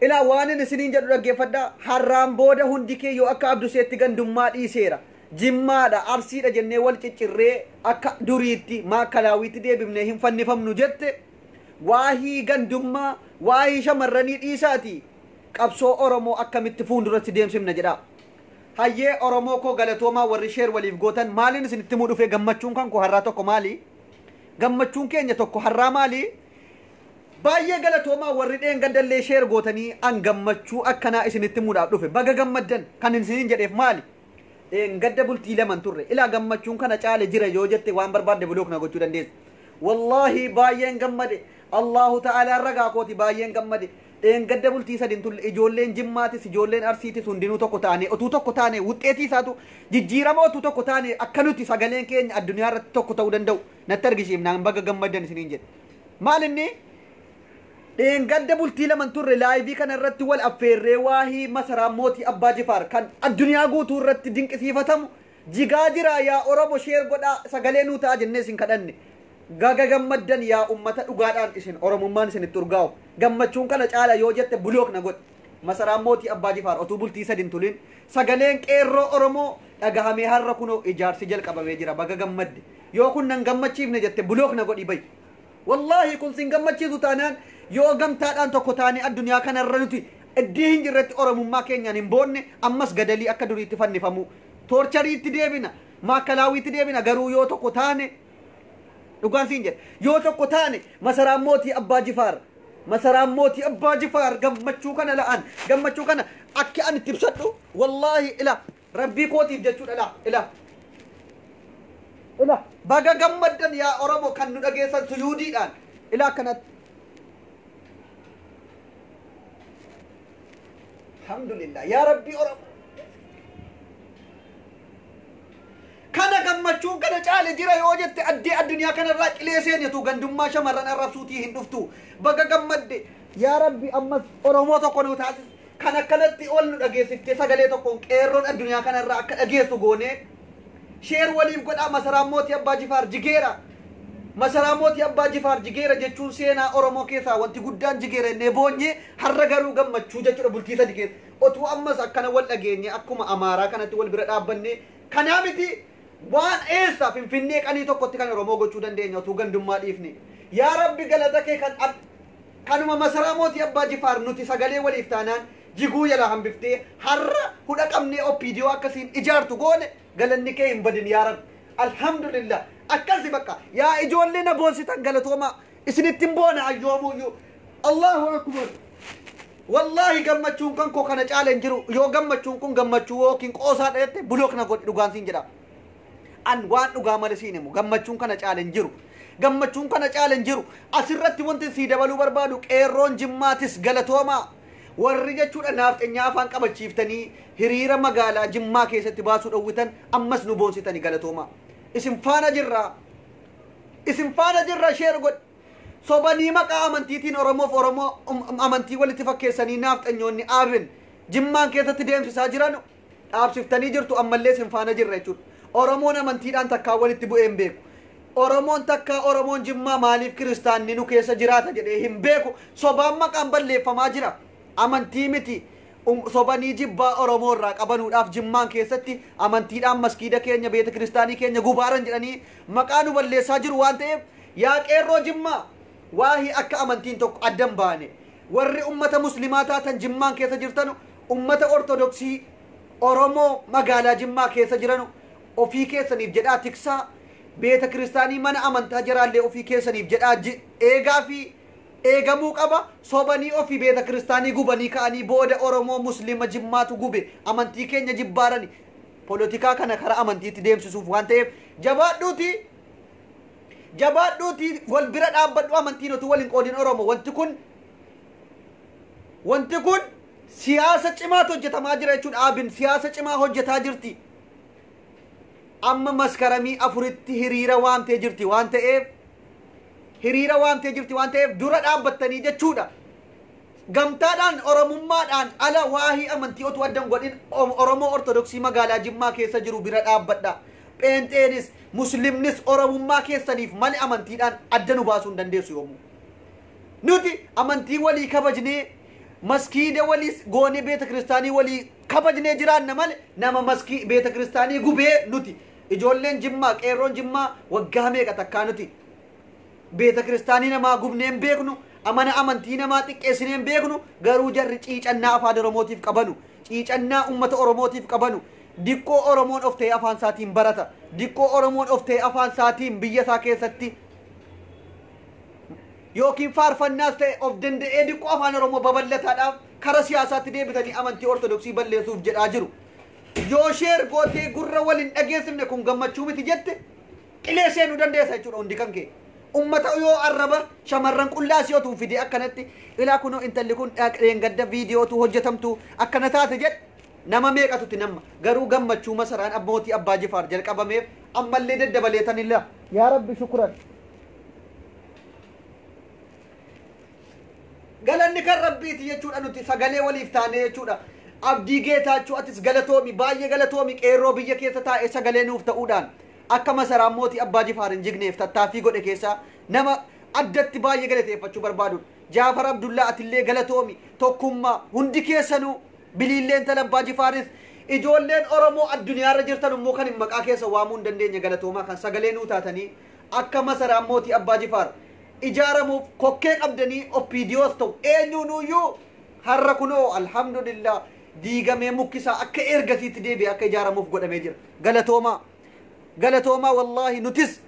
ilaa waan isiniin jedhu dhaggeeffadhaa harraan booda hundi kee yoo akka abduseetti gandummaa dhiiseera jimmaadha arsiidha jennee wal ciccirree akka duriitti maakalaawiitti deebifnee hin fannifamnu jette waahii gandummaa waahii shamarranii dhiisaati qabsoo oromoo akkamitti fuulduratti deemsifna jedha hayyee oromoo koo galatoomaa warri sheer waliif gootan maaliin isinitti muu dhufee gammachuun kan koo harraa tokko maali gammachuun keenya tokko harraa maali baay'ee galatoomaa warri dheen gandallee sheer gootanii an gammachuu akkanaa isinitti muudhaaf dhufe baga gammaddan kan isiniin jedheef maali gadda bultii laman turre ilaa gammachuun kana caale jira yoo jette waan barbaadde bulook na gochuu dandeessa wallahi baay'een gammade allahu ta'ala ragaa kooti baay'een gammade gadda bultii sadin tulle ijoolleen jimmaatis ijoolleen arsiitis hundinuu tokko taane otuu tokko taane wuxxeetii isaatu jijjiirama otuu tokko taane akka nuti sagaleen keenya addunyaa irratti tokko ta'uu danda'u natti argisiifnaan baga gammaddan isiniin jedhe maal inni gadda bultii laman turre laayivii kana irratti wal affeerree waahii masaraa mootii abbaa jifaar kan addunyaa guutuu irratti dinqisiifatamu jigaa jira yaa oromo sheer godhaa sagalee nuu ta'a jennee isin kadhanne gaga gammaddan yaa ummata dhugaadhaan isin oromummaan isinitti urgaa'u gammachuun kana caala yoo jette bulook na godhe masaraa mootii abbaa jifaar otuu bultii sadin tulin sagaleen qeerroo oromoo dhagahamee har'a kunoo ijaarsi jalqabamee jira baga gammadde yoo kun nan gammachiifne jette bulook na godhi bay wallahi kun sin gammachiisu taanaan yoo gamtaadhaan tokko taane addunyaa kanarra nuti iddii hin jirretti oromummaa keenyaan hin boonne ammas gadalii akka duriitti fannifamu toorchariitti deebina maakalaawiitti deebina garuu yoo tokko taane dhugaan siin jedhe yoo tokko taane masaraan mootii abbaa jifaar masaraan mootii abbaa jifaar gammachuu kana la'an gammachuu kana akka an itti ibsadhu wallahi ila rabbii kootiif jechuudha ila baga gammaddan yaa oromo kan nu dhageessan suyuudiidhaan ila akkanatti alhamdulillah ya rabbi oromo kana gammachuu kana caale jira yoo jette addee addunyaa kanarraa qilee seenetu gandummaa shamarran arrabsuutii hin dhuftu baga gammadde yaa rabbi ammas oromoo tokko nu taasis kan akkanatti ol nu dhageessifte sagalee tokkoon qeerroon addunyaa kanarraa akka dhageessu goonee sheer waliif godhaa masaraan mootii abbaa jifaar jigeera masaraan mootii abbaa jifaar jigeera jechuun seenaa oromoo keessaa wanti guddaan jigeera innee boonye har'a garuu gammachuu jechuudha bultii sadi keessa otuu ammas akkana wal dhageenye akkuma amaaraa kanatti wal bira dhaabbanne kanaa miti waan eessa finfinnee qanii tokkotti kan oromoo gochuu dandeenya otuu gandummaa dhiifne yaa rabbi galata kee kanuma masaraa mootii abbaa jifaar nuti sagalee waliif taanaan jiguu yala hambiftee har'a hudha qabnee oppiidiyoo akkasiin ijaartu goone galanni kee hin badin yaa rabbi alhamdulillah akkasi bakka yaa ijoollee na boonsitan galatooma isinittin boona ayyoomuyyuu allahu akbar wallahi gammachuun kan koo kana caale hin jiru yoo gammachuun kun gammachuu yookiin qoosaa dhayette bulook na godhi dhugaan siin jedha an waan dhugaa mala siin himu gammachuun kana caale hin jiru gammachuun kana caale hin jiru asirratti wanti sii dabaluu barbaadu qeerroon jimmaatis galatoomaa warri jechuudha naafteenyaa afaan qabachiiftanii hiriira magaalaa jimmaa keessatti baasuu dhowwitan ammas nu boonsitanii galatoomaa isin faana jirra sheer godh sobanii maqaa amantiitiin oromoof oromoo amantii walitti fakkeessanii naafteenyoonni aabin jimmaan keessatti deemsisaa jiran dhaabsiftanii jirtu ammallee isin faana jirra jechuudha oromoon amantiidhaan takkaa walitti bu'ee hin beeku oromoon takkaa oromoon jimmaa maaliif kiristaanni nu keessa jiraata jedhee hin beeku sobaan maqaan balleeffamaa jira amantii miti sobanii jibbaa Oromoo irraa qabanuudhaaf Jimmaan keessatti amantiidhaan maskiida keenya beeta kiristaanii keenya gubaaran jedhanii maqaa nu balleessaa jiru waan ta'eef yaa qeerroo Jimmaa waahii akka amantiin tokko addan baane warri ummata muslimaa taatan Jimmaan keessa jirtan ummata ortodoksii Oromoo magaalaa Jimmaa keessa jiran ofii keessaniif jedhaa tiksaa beeta kiristaanii mana amantaa jiraallee ofii keessaniif jedhaa eegaa fi eegamuu qaba sobanii ofii beeta kiristaanii gubanii ka'anii booda Oromoo muslima Jimmaatu gube amantii keenya jibbaarani politikaa kana karaa amantiitti deemsisuuf waan ta'eef jabaadhuuti wal bira dhaabbadhu amantiin otu waliin qoodin Oromoo wanti kun siyaasa cimaatu hojjetamaa jira jechuudha abin siyaasa cimaa hojjetaa jirti amma maskaramii afuritti hiriira waamtee jirti waan ta'eef dura dhaabbattanii jechuudha gamtaadhaan oromummaadhaan ala waahii amantii otu addan godhin Oromoo ortodoksii magaalaa Jimmaa keessa jiru bira dhaabbadha pheenxeenis muslimnis oromummaa keessaniif mali amantiidhaan adda nu baasuu hin dandeessu yoomuu nuti amantii walii kabajnee maskiida walii goonee beeta kiristaanii walii kabajnee jiraanna male nama maskii beeta kiristaanii gubee nuti ijoolleen Jimmaa qeerroon Jimmaa waggaa meeqa takkaa nuti beeta kiristaanii namaa gubneen beeknu amana amantii namaa xiqqeessineen beeknu garuu jarri ciicannaa afaan Oromootiif qabanu ciicannaa ummata Oromootiif qabanu diqqoo Oromoon of ta'ee afaan isaatiin barata diqqoo Oromoon of ta'ee afaan isaatiin biyya isaa keessatti yookiin faarfannaas ta'e of danda'ee diqqoo afaan Oromoo babal'ataadhaaf kara siyaasaatti deebitanii amantii ortodoksii balleessuuf jedhaa jiru yoo sheer gootee gurra waliin dhageessifne kun gammachuu miti jette qilee seenuu dandeessa jechuudha hundi kan kee ummata yoo arraba shamarran qullaas yoo tuun fide akkanatti ilaa kunoo intalli kun dheengadda viidiyootu hojjetamtu akkana taate jedhe nama meeqatutti nama garuu gammachuu masaraan abbootii abbaa Jifaar jalqabameef ammallee daddabaleetanilla yaa rabbi shukran galanni kan rabbiiti jechuudha nuti sagalee waliif taane jechuudha abdii geetaachuu atis galatoomi baay'ee galatoomi qeerroo biyya keessa taa'e sagalee nuuf ta'uudhaan akka masaraan mootii abbaa Jifaar hin jigneef tattaaffii godhe keessaa nama addatti baay'ee galateeffachuu barbaadu Jaafar Abdullaa atillee galatoomi tokkummaa hundi keessanuu biliilleen tala abbaa Jifaaris ijoolleen Oromoo addunyaarra jirtan immoo kan hin maqaa keessa waamuu hin dandeenye galatoomaa kan sagalee nuu taatanii akka masaraan mootii abbaa Jifaar ijaaramuuf kokkee qabdanii oppiidiyoos ta'u eenyuunuyyuu har'a kunoo alhamdulillah diigamee mukkisaa akka ergasiitti deebi'ee akka ijaaramuuf godhamee jira galatoomaa wallaahi nutis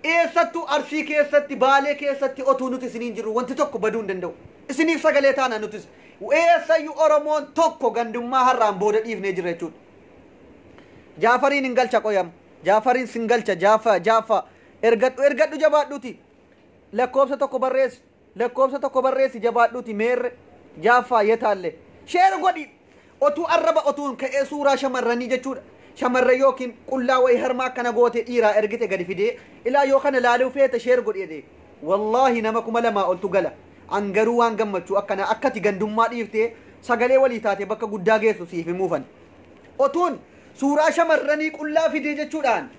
eessattuu Arsii keessatti Baalee keessatti otuu nuti isiniin jirru wanti tokko baduu hin danda'u isiniif sagalee taana nutis eessayyuu Oromoon tokko gandummaa har'aan booda dhiifnee jira jechuudha Jaafariin hin galcha qoyam Jaafariin sin galcha jaafa ergadhu jabaadhuuti lakkoofsa tokko barreessi jabaadhuuti meerre Jaaffaa yetaalle sheer godhi otuu arraba otuun ka'ee suuraa shamarranii jechuudha shamarran yookiin qullaa wayii harmaa akkana goote dhiiraa ergite gadi fidee ilaa yoo kana laaluu feete sheer godhi wallaahi nama 2,000 oltu gala angaruu waan gammachuu akkana akkati gandummaa dhiiftee sagalee walii taate bakka guddaa geessu siif himuufan otuun suuraa shamarranii qullaa fidee jechuudhaan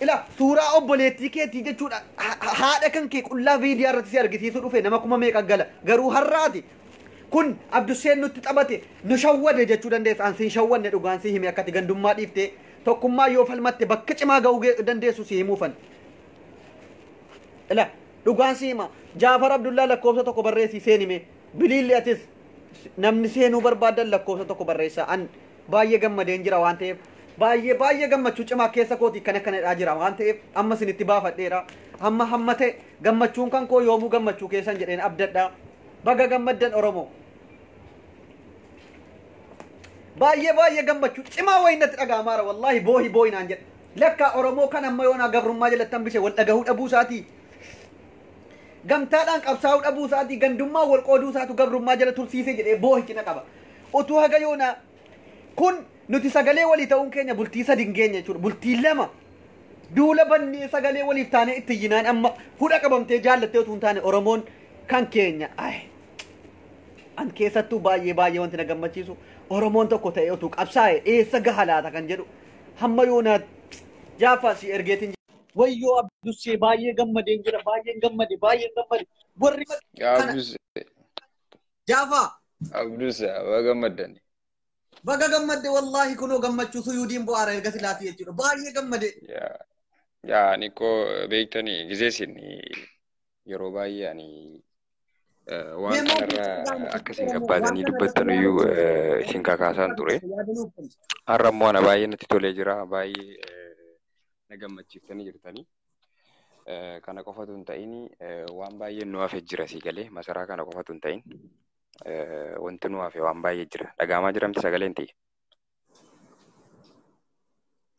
ila suuraa obboleettii keetii jechuudha haadha kan kee qullaa viidiyaa irratti si argisiisu dhufe nama 1,000 gala garuu har'aati kun Abduseen nutti xabate nu shawwade jechuu dandeessa an sin shawwanne dhugaan si hime akkati gandummaa dhiiftee tokkummaa yoo falmatte bakka cimaa ga'uu dandeessu si himuufan ila dhugaan si hima Jaafar Abdullaa lakkoofsa tokko barreessi seenime biliilli atis namni seenuu barbaadan lakkoofsa tokko barreessa an baay'ee gammadeen jira waan ta'eef baay'ee gammachuu cimaa keessa kooti kanadhaa jira waan ta'eef amma sinitti baafadheera hamma ta'e gammachuun kan koo yoomuu gammachuu keessan jedheen abdadhaa baga gammaddan Oromoo baay'ee gammachuu cimaa wayinnatti dhagaamaara wallaahi boohi naan jedhe lakka Oromoo kan amma yoonaa gabrummaa jalattan bishe wal dhagahuu dhabuu isaatii gamtaadhaan qabsaa'uu dhabuu isaatii gandummaa wal qooduu isaatu gabrummaa jala tursiise jedhee boohi cina qaba utuu haga yoonaa kun nuti sagalee walii ta'uun keenya bultii 3 hin geenye jechuudha bultii 2 duula bannee sagalee waliif taane itti yinaan amma hudha qabamtee jaallattee utuu hin taane Oromoon kan keenya an keessattuu baay'ee wanti na gammachiisu Oromoon tokko ta'e utuu qabsaa'e eessa gaha laata kan jedhu hamma yoonaa Jaaffaa si ergeetiin wayyoo Abdussee baay'ee gammadeen jira baay'een gammade warri Jaaffaa
Abdus baga maddani.
Baga gammadde wallahi kunoo gammachuu suyuudiin bu'aara erga silaati jechuudha. Baay'ee gammade.
Yaa ani ko beektanii gisee isin yeroo baay'ee ani waan
Mee maal
kanarra
jechuudha
akkasiin
Oromoo waan
gabbaatanii
kana irratti
dubbattan
yaada
iyyuu
nuuf
isin kakaasaan ture.
yaada nuuf kenna.
Har'a immoo ana baay'ee natti tolee jira. Baay'ee na gammachiiftanii jirtanii. Kana qofatu hin ta'in waan baay'een nu hafe jira sii galee masaraa kana qofatu hin ta'in wanti nu hafe waan baay'ee jira. Dhagaamaa jiramti sagaleen ta'e.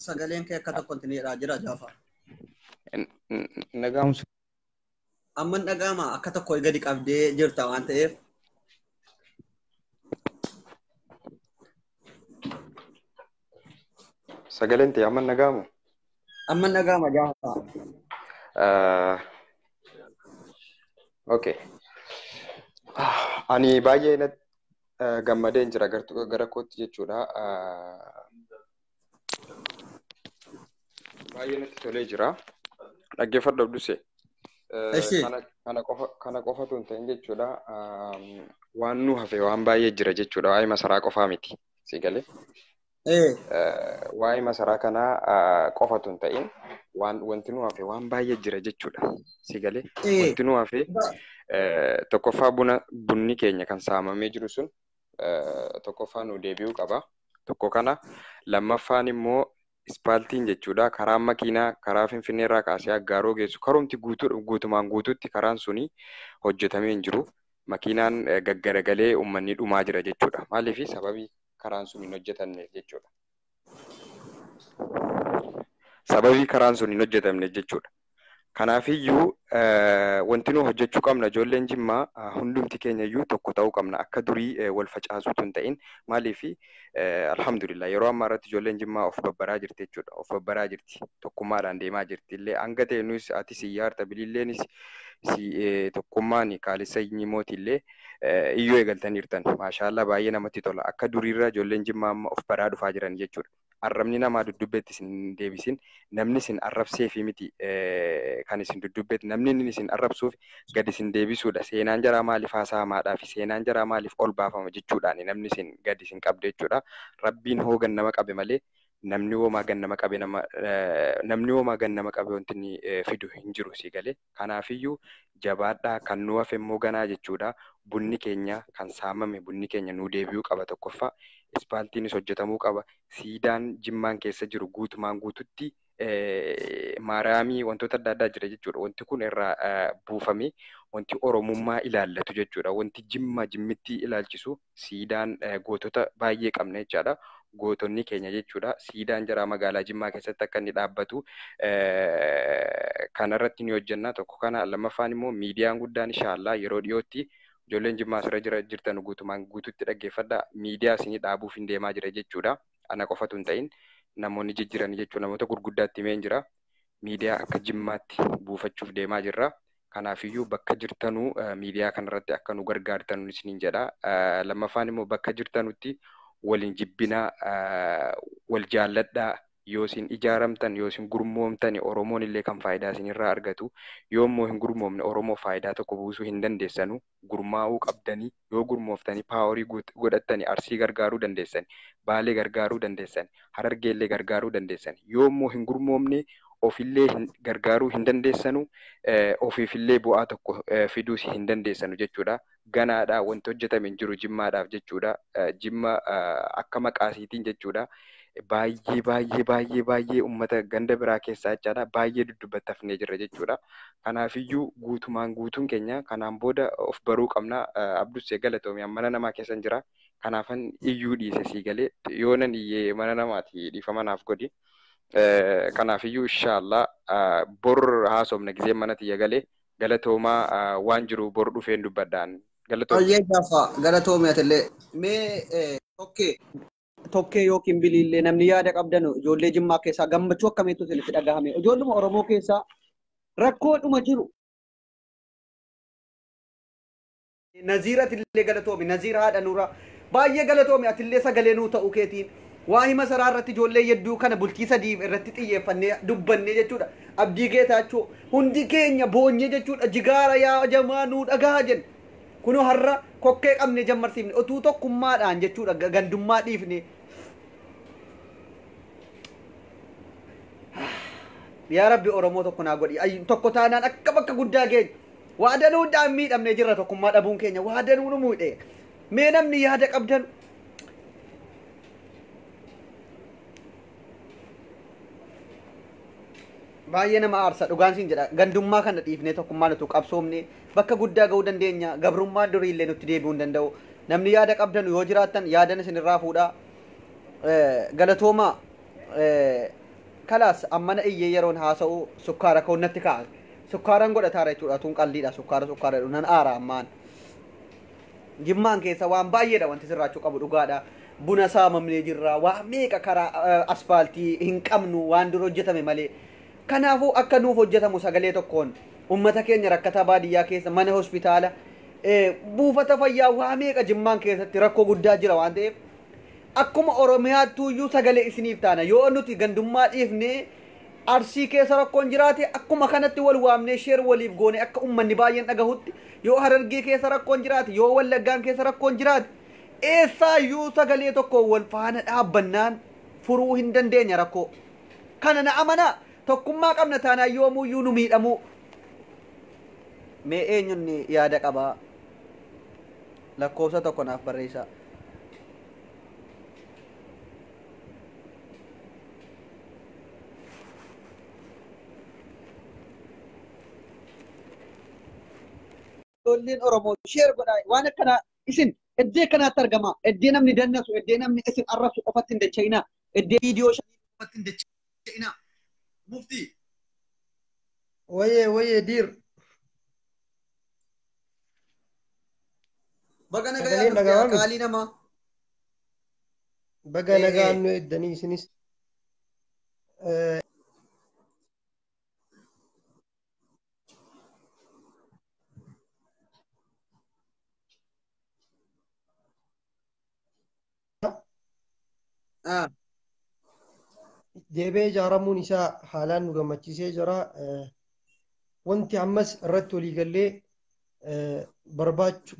Sagaleen kee akka tokkotti ni jira Jaafar.
Nagaamsu.
Amman dhagaama akka tokko gadi qabdee jirta waan ta'eef.
Sagaleen ta'e amman nagaamu.
Amman dhagaama Jaafar.
Okay. Ani baay'ee gammadeen jira gara kootti jechuudha. Baay'ee natti tolee jira. Dhaggeeffadhu Abdusee. Kana qofatu hin ta'in jechuudha. Waan nu hafe waan baay'ee jira jechuudha. Waa'ee masaraa qofaa miti. Si galee? Waa'ee masaraa kanaa qofatu hin ta'in wanti nu hafe waan baay'ee jira jechuudha. Si galee? Wanti nu hafe tokkoffaa bunni keenya kan saamamee jiru sun tokkoffaa nu deebi'uu qaba. Tokko kana lammaffaan immoo ispaaltiin jechuudha. Karaan makiinaa karaa Finfinnee irraa kaasee Aggaaroo geessu karumti guutumaan guututti karaan suni hojjetamee hin jiru. Makiinaan gaggaragalee uummanni dhumaa jira jechuudha. Maaliif sababii karaan sun hin hojjetamneef jechuudha. Sababii karaan sun hin hojjetamneef jechuudha. Kanaafiyyuu wanti nu hojjechuu qabna ijoolleen Jimmaa hundumti keenya iyyuu tokko ta'uu qabna akka durii wal facaasuutu hin ta'in maaliif alhamdulillah yeroo ammaa irratti ijoolleen Jimmaa of babbaraa jirti jechuudha of babbaraa jirti tokkummaadhaan deemaa jirti illee hanga ta'e nus ati si yaarta bililleenis si tokkummaan kaalessa nyimooti illee iyyuu eegaltaniirtan maashaallah baay'ee namatti tola akka duriirra ijoolleen Jimmaa amma of baraa dhufaa jiran jechuudha. Arrabni namaa dudubbeetti isin deebisin namni isin arrabsee fi miti kan isin dudubbeetti namni inni isin arrabsuuf gad isin deebisuudha. Seenaan jaraa maaliif haasa'amaadhaa fi seenaan jaraa maaliif ol baafama jechuudhaan namni isin gad isin qabde jechuudha. Rabbiin hoo gannama qabe malee namni hoomaa gannama qabe namni hoomaa gannama qabe wanti inni fidu hin jiru si galee. Kanaafiyyuu jabaadhaa kan nu hafe immoo ganaa jechuudha. Bunni keenya kan saamame bunni keenya nu deebi'uu qaba tokkoffaa. Ispaaltiinis hojjetamuu qaba. Siidaan Jimmaan keessa jiru guutumaan guututti maaraamii wantoota adda addaa jira jechuudha. Wanti kun irraa buufamee wanti Oromummaa ilaallatu jechuudha. Wanti Jimmitti ilaalchisu siidaan gootota baay'ee qabna jechaadha. Gootonni keenya jechuudha. Siidaan jaraa magaalaa Jimmaa keessatti akka inni dhaabbatu kanarratti ni hojjenna. Tokko kana lammaffaan immoo miidiyaan guddaan inshaallah yeroo dhiyootti ijoolleen Jimmaa asirra jirtan guutumaan guututti dhaggeeffadha. Miidiyaa isinii dhaabuuf hin deemaa jira jechuudha. Ana qofatu hin ta'in namoonni jijjiiran jechuudha. Namoota gurguddaatti himeen jira. Miidiyaa akka Jimmaatti buufachuuf deemaa jirra. Kanaafiyyuu bakka jirtanuu miidiyaa kanarratti akka nu gargaartan isiniin jedha. Lammaffaan immoo bakka jirtanutti waliin jibbinaa wal jaalladhaa. Yoo isin ijaaramtan yoo isin gurmoomtan Oromoon illee kan faayidaa isinirraa argatu yoo immoo hin gurmoomne Oromoo faayidaa tokko buusuu hin dandeessanu gurmaa'uu qabdanii yoo gurmooftanii paaworii godhattanii Arsii gargaaruu dandeessani Baalee gargaaruu dandeessani Harargeellee gargaaruu dandeessani yoo immoo hin gurmoomne ofillee gargaaruu hin dandeessanu ofiifillee bu'aa tokko fiduus hin dandeessanu jechuudha. Ganaadhaa wanti hojjetame hin jiru Jimmaadhaaf jechuudha. Jimma akka maqaasiitiin jechuudha. Baay'ee uummata ganda biraa keessaa jechaadha. Baay'ee duddubbataafnee jirra jechuudha. Kanaafiyyuu guutumaan guutuun keenya kanaan booda of baruu qabna. Abdussee galatoomii mana namaa keessan jira. Kanaafan iyyuu dhiise sii galee yoonan iyyee mana namaati dhiifama naaf godhi. Kanaafiyyuu inshaallah bor haasofna gizeen mana tiyya galee galatoomaa waan jiru bor dhufeen dubbadhaan.
Galatoomii atillee mee tokkee yookiin bilillee namni yaada qabdan ijoollee Jimmaa keessaa gammachuu akkamiitu isinitti dhagahame ijoolluma Oromoo keessaa rakkoodhuma jiru. Naziira atillee galatoomi Naziira haadha nuura baay'ee galatoomi atillee sagalee nuu ta'uu keetiin waa hima saraa irratti ijoollee yedduu kana bultii sadii irratti xiyyeeffannee dubbannee jechuudha. Abdii Geetaachoo hundi keenya boonyee jechuudha jigaara yaa jamaa nuu dhagaa jenna. Kuno har'a kokkee qabne jammarsiifne otuu tokkummaadhaan jechuudha gandummaa dhiifne yaa rabbi oromoo tokko naa godhi tokko taanaan akka bakka guddaa geenya waa danuudhaan miidhamne jirra tokkummaa dhabuun keenya waa danuu nu muudhe mee namni yaada qabdan baay'ee nama aarsa dhugaan siin jedha gandummaa kana dhiifnee tokkummaa nutu qabsoomne bakka guddaa ga'uu dandeenya gabrummaa durii illee nutti deebi'uu hin danda'u namni yaada qabdan yoo jiraattan yaadan isinirraa fuudha galatoomaa kalaas ammana iyyee yeroon haasa'u sukkaara koonnatti ka'a sukkaaran godhataara jechuudha tun qalliidha sukkaara nan aara ammaan jimmaan keessa waan baay'eedha wanti sirraachuu qabu dhugaadha buna saamamnee jirra waa meeqa karaa aspaaltii hin qabnu waan dur hojjetame malee kanaafuu akka nuuf hojjetamu sagalee tokkoon ummata keenya rakkataa baadiyyaa keessa mana hospitaala buufata fayyaa waa meeqa jimmaan keessatti rakkoo guddaa jira waan ta'eef akkuma oromiyaattuu iyyuu sagalee isiniif taana yoo nuti gandummaa dhiifnee arsii keessa rakkoon jiraate akkuma kanatti wal waamnee sheer waliif goone akka ummanni baay'een dhagahutti yoo harargee keessa rakkoon jiraate yoo wallaggaan keessa rakkoon jiraate eessaayyuu sagalee tokko wal faana dhaabbannaan furuu hin dandeenya rakkoo kana na amanaa tokkummaa qabna taanaa yoomuyyuu nu miidhamu mee eenyuun yaada qabaa lakkoofsa tokko naaf barreessaa Tolleen Oromoo sheer godhaa waan akkana isin eddee kanaatti argama eddee namni dannasu eddee namni isin arrabsu qofatti hin dacha'ina eddee viidiyoo shanii qofatti hin dacha'ina mufti
waye diir
baga nagaa qaalii namaa
baga nagaan nu eddanii isinis deebee ijaaramuun isaa haalaan nu gammachiisee jira. Wanti ammas irratti walii gallee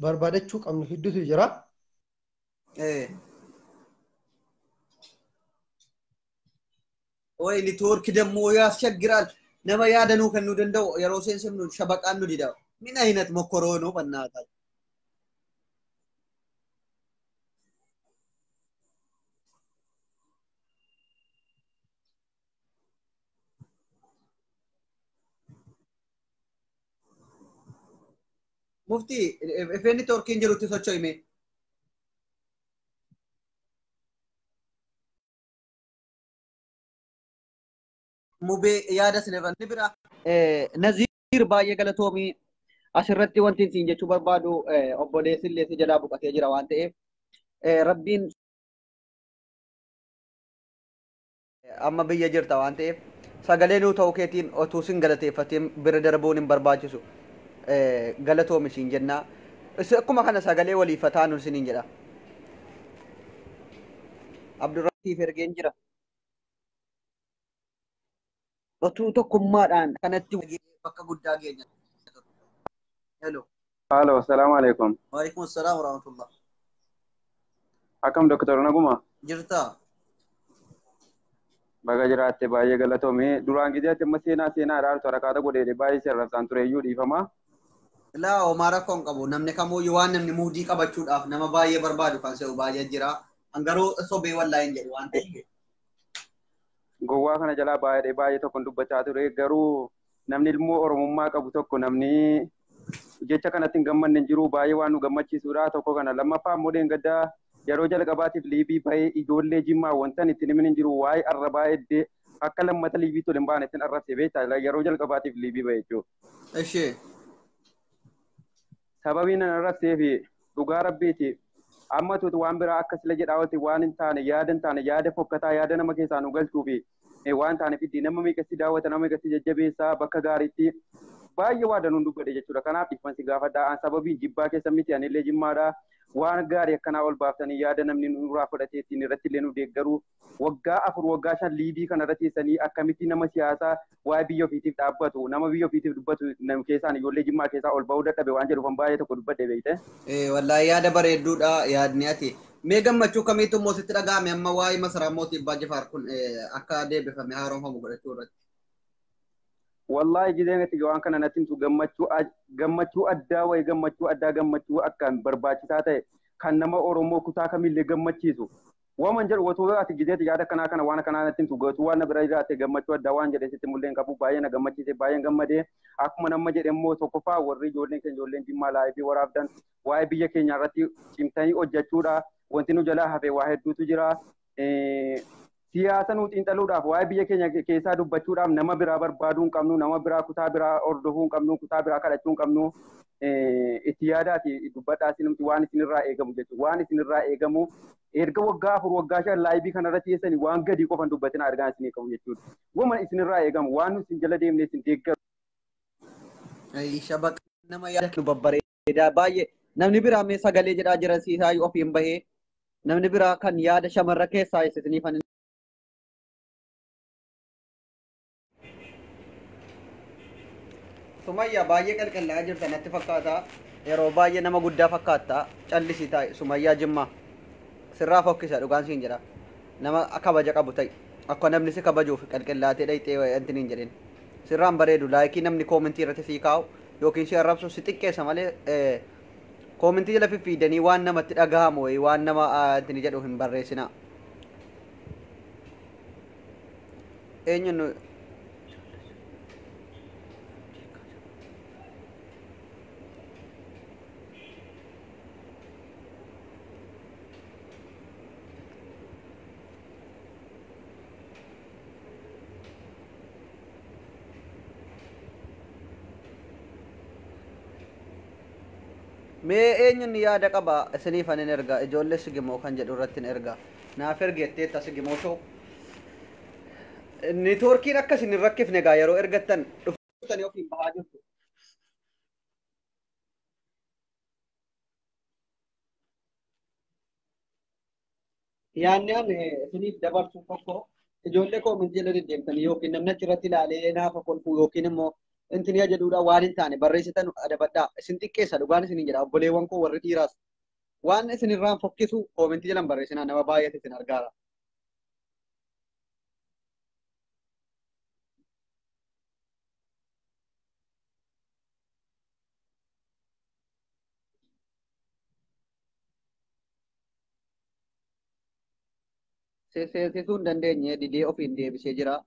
barbaadachuu qabnu hedduutu jira.
ወይ ኔትወርክ ደግሞ ያስቸግራል ነማ ያደኑ ከኑ ደንደው የሮሴን ስም ሸበቃን ነው ዲዳው ምን አይነት መኮሮ ነው በእናታችሁ ሙፍቲ ኤፌኒ ኔትወርክ እንጀሩት ሰቸው ይሜ ሙቤ ያደስ ነበር ንብራ ነዚር ባየ ገለቶሚ አስረቲ ወንቲን ሲንጀቹ በርባዱ ኦቦሌስን ለሲ ጀላ ቡቀቴ ጅራ ዋንተ ረቢን አማ በየ ጅርታ ዋንተ ሰገሌኑ ተውኬቲን ኦቱስን ገለቴፈቲም ብር ደርቦን በርባችሱ ገለቶሚ ሲንጀና እኩማ ከነ ሰገሌ ወሊ ፈታኑን ሲንጀዳ አብዱራሂም ፈርጌን ጅራ Otuu tokkummaadhaan kanatti bakka guddaa geenya. Hello.
Halo, assalamu alaikum.
Wa alaikum assalam wa rahmatullah.
Akkam Dr. Naguma?
Jirta.
Baga jiraatte baay'ee galatoomee duraan gideetti amma seenaa dhaal torakaata godhee baay'ee sirrabsaan tureeyyuu dhiifama.
Laa Omaara kon qabu namni kamooyyuu waan namni muudii qabachuudhaaf nama baay'ee barbaadu kan se'u baay'ee jira. Hangaruu sobee wallaa hin jedhu waan ta'eef.
Gowwaa kana jalaa baay'ee tokko dubbachaa ture garuu namni ilmoo oromummaa qabu tokko namni jecha kanatti hin gammanne hin jiru baay'ee waan nu gammachiisudha tokko kana lammaffaa immoo gaddaa yeroo jalqabaatiif liibii bahee ijoollee jimmaa wantan itti himin hin jiru waa'ee arrabaa eddee akka lammata liibii tole hin baane ittiin arrabsee beektaa yeroo jalqabaatiif liibii bahee jechuudha.
Ishee.
Sababiin an arrabsee fi dhugaa rabbiiti amma tuuti waan biraa akka sila jedhaawatti waan hin taane yaada fokkataa yaada nama keessaa nu galchuu fi waan taaneef itti nama meeqatti daawwata nama meeqatti jajjabeessaa bakka gaariitti
baay'ee waa danuun dubbadhe jechuudha. Kanaaf dhiphansi gaafadhaa an sababii jibbaa keessa miti anillee jimmaadha. Waan gaarii akkanaa ol baaftanii yaada namni nurraa fudhatee ittiin irratti illee nu deeggaru waggaa 4 waggaa 5 liidii kana irra teessanii akkamitti nama siyaasaa waa'ee biyya ofiitiif dhaabbatu nama biyya ofiitiif dubbatu nama keessaan ijoollee jimmaa keessaa ol ba'uu dadhabe waan jedhuuf an baay'ee tokko dubbadhe beekte.
Wallaahi yaada bareedduudha yaadni ati. Mee gammachuu kamiitu immoo sitti dhaga'ame amma waa'ee masaraa mootii Abbaa Jifaar kun akka deebifame haaromfamu godhachuu irratti.
Wallahi gideen itti waan kana natti himtu gammachuu addaa wayi gammachuu addaa gammachuu akkaan barbaachisaa ta'e kan nama Oromoo kutaa kamillee gammachiisu. Waan jedhu watoo ati gideeti yaada kana waan kana natti himtu gootu waan bira jiraate gammachuu addaa waan jedhe sitti mul'een qabu baay'ee na gammachiise baay'een gammadee akkuma nama jedhe immoo tokkoffaa warri ijoolleen keenya ijoolleen Jimmaa laayifii waraabdan waa'ee biyya keenya irratti cimtanii hojjechuudha wanti nu jalaa hafe waa hedduutu jira. Siyaasa nu xiinxaluudhaaf waa'ee biyya keenya keessaa dubbachuudhaaf nama biraa barbaaduu hin qabnu nama biraa kutaa biraa hordofuu hin qabnu kutaa biraa kadhachuu hin qabnu itti yaadaati dubbadhaa isinumti waan isinirraa eegamu jechuudha waan isinirraa eegamu erga waggaa 4 waggaa 5 laayivii kanarra teessanii waan gadi qofan dubbatina argaa isinii qabu jechuudha waan isinirraa eegamu waan isin jala deemnee isin deeggaru.
Shabaqa nama yaada nu babbareedaa baay'ee namni biraa mee sagalee jedhaa jiran siisaa ofiin bahee namni biraa kan yaada shamarra keessaa isiniifan. Sumayyaa baay'ee qalqallaa jirta natti fakkaata yeroo baay'ee nama guddaa fakkaata callisii taa'e Sumayyaa Jimmaa sirraa fokkisa dhugaan siin jedha nama kabaja qabu ta'e akka namni si kabajuuf qalqallaatee dhayxee wanti hin jedhin sirraan bareedu laayikii namni koomentii irratti sii kaa'u yookiin si arrabsu si xiqqeessa malee koomentii jala fiffiidanii waan namatti dhagahamu waan nama wanti jedhu hin barreessina. Eenyuun mee eenyuun yaada qaba isiniifan hin erga ijoollee sigimoo kan jedhu irratti hin erga naaf ergeetteetta sigimoo shoo neetwoorkiin akka isin hin rakkifne egaa yeroo ergattan dhuftanii ofiin bahaa jirtu. Yaanni an isiniif dabarsu tokko ijoollee koomentii jala deddeemtanii yookiin namni achirratti ilaalee naafa kolfuu yookiin immoo intini jedhuudha waan hin taane barreessitan adabadhaa isin xiqqeessa dhugaan isin jedha obboleewwan koo warri dhiiraas waan isin irraan fokkisu koomentii jalan barreessinaa nama baay'eetu isin argaara. Seensisuu hin dandeenye didee ofiin deebisee jira.